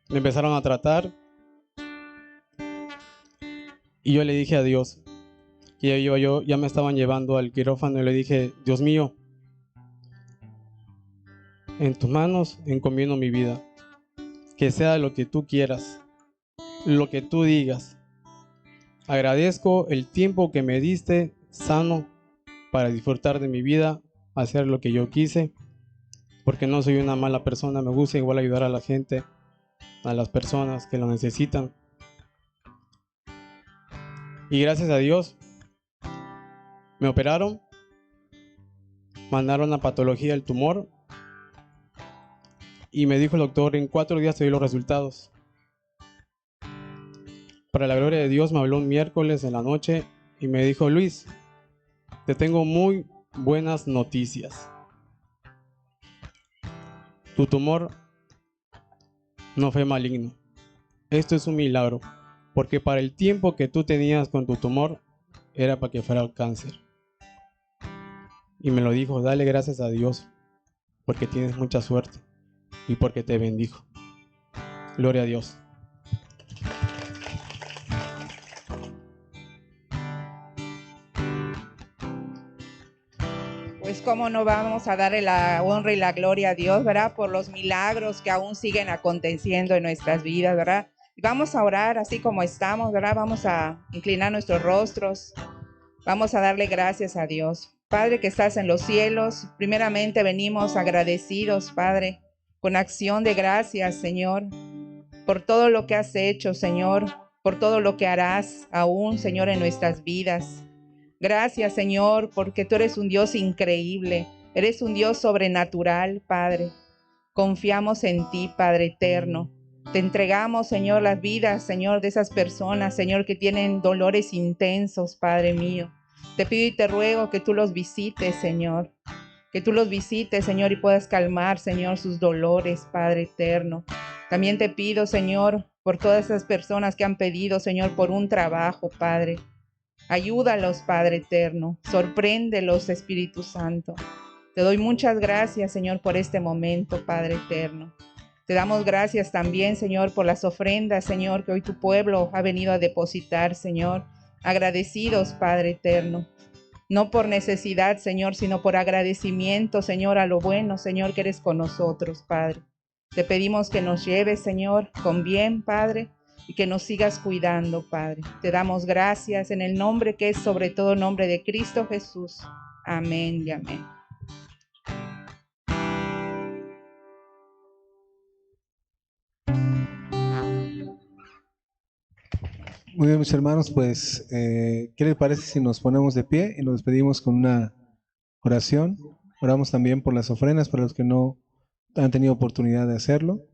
me empezaron a tratar. Y yo le dije a Dios, que yo ya me estaban llevando al quirófano, y le dije, Dios mío, en tus manos encomiendo mi vida. Que sea lo que tú quieras, lo que tú digas. Agradezco el tiempo que me diste sano para disfrutar de mi vida, hacer lo que yo quise, porque no soy una mala persona, me gusta igual ayudar a la gente, a las personas que lo necesitan. Y gracias a Dios, me operaron, mandaron a patología el tumor, y me dijo el doctor, en 4 días te doy los resultados. Para la gloria de Dios, me habló un miércoles en la noche y me dijo, Luis, te tengo muy buenas noticias. Tu tumor no fue maligno. Esto es un milagro, porque para el tiempo que tú tenías con tu tumor, era para que fuera cáncer. Y me lo dijo, dale gracias a Dios, porque tienes mucha suerte y porque te bendijo. Gloria a Dios. Pues cómo no vamos a darle la honra y la gloria a Dios, ¿verdad? Por los milagros que aún siguen aconteciendo en nuestras vidas, ¿verdad? Vamos a orar así como estamos, ¿verdad? Vamos a inclinar nuestros rostros. Vamos a darle gracias a Dios. Padre que estás en los cielos, primeramente venimos agradecidos, Padre, con acción de gracias, Señor, por todo lo que has hecho, Señor, por todo lo que harás aún, Señor, en nuestras vidas. Gracias, Señor, porque tú eres un Dios increíble, eres un Dios sobrenatural, Padre. Confiamos en ti, Padre eterno. Te entregamos, Señor, las vidas, Señor, de esas personas, Señor, que tienen dolores intensos, Padre mío. Te pido y te ruego que tú los visites, Señor. Que tú los visites, Señor, y puedas calmar, Señor, sus dolores, Padre eterno. También te pido, Señor, por todas esas personas que han pedido, Señor, por un trabajo, Padre. Ayúdalos, Padre eterno. Sorpréndelos, Espíritu Santo. Te doy muchas gracias, Señor, por este momento, Padre eterno. Te damos gracias también, Señor, por las ofrendas, Señor, que hoy tu pueblo ha venido a depositar, Señor. Agradecidos, Padre eterno. No por necesidad, Señor, sino por agradecimiento, Señor, a lo bueno, Señor, que eres con nosotros, Padre. Te pedimos que nos lleves, Señor, con bien, Padre, y que nos sigas cuidando, Padre. Te damos gracias en el nombre que es sobre todo nombre de Cristo Jesús. Amén y amén. Muy bien, mis hermanos, pues, ¿qué les parece si nos ponemos de pie y nos despedimos con una oración? Oramos también por las ofrendas para los que no han tenido oportunidad de hacerlo.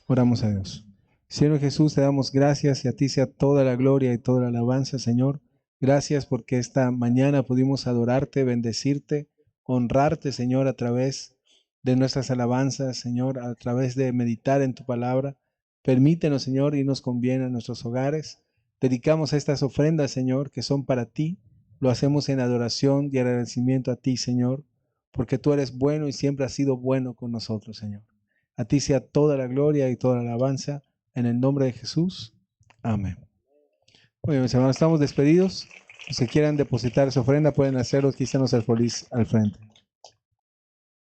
Oramos a Dios. Señor Jesús, te damos gracias y a ti sea toda la gloria y toda la alabanza, Señor. Gracias porque esta mañana pudimos adorarte, bendecirte, honrarte, Señor, a través de nuestras alabanzas, Señor, a través de meditar en tu palabra. Permítenos, Señor, irnos con bien a nuestros hogares. Dedicamos estas ofrendas, Señor, que son para ti. Lo hacemos en adoración y agradecimiento a ti, Señor, porque tú eres bueno y siempre has sido bueno con nosotros, Señor. A ti sea toda la gloria y toda la alabanza, en el nombre de Jesús. Amén. Muy bien, mis hermanos, estamos despedidos. Los que quieran depositar su ofrenda pueden hacerlo. Aquí están los alfolís al frente.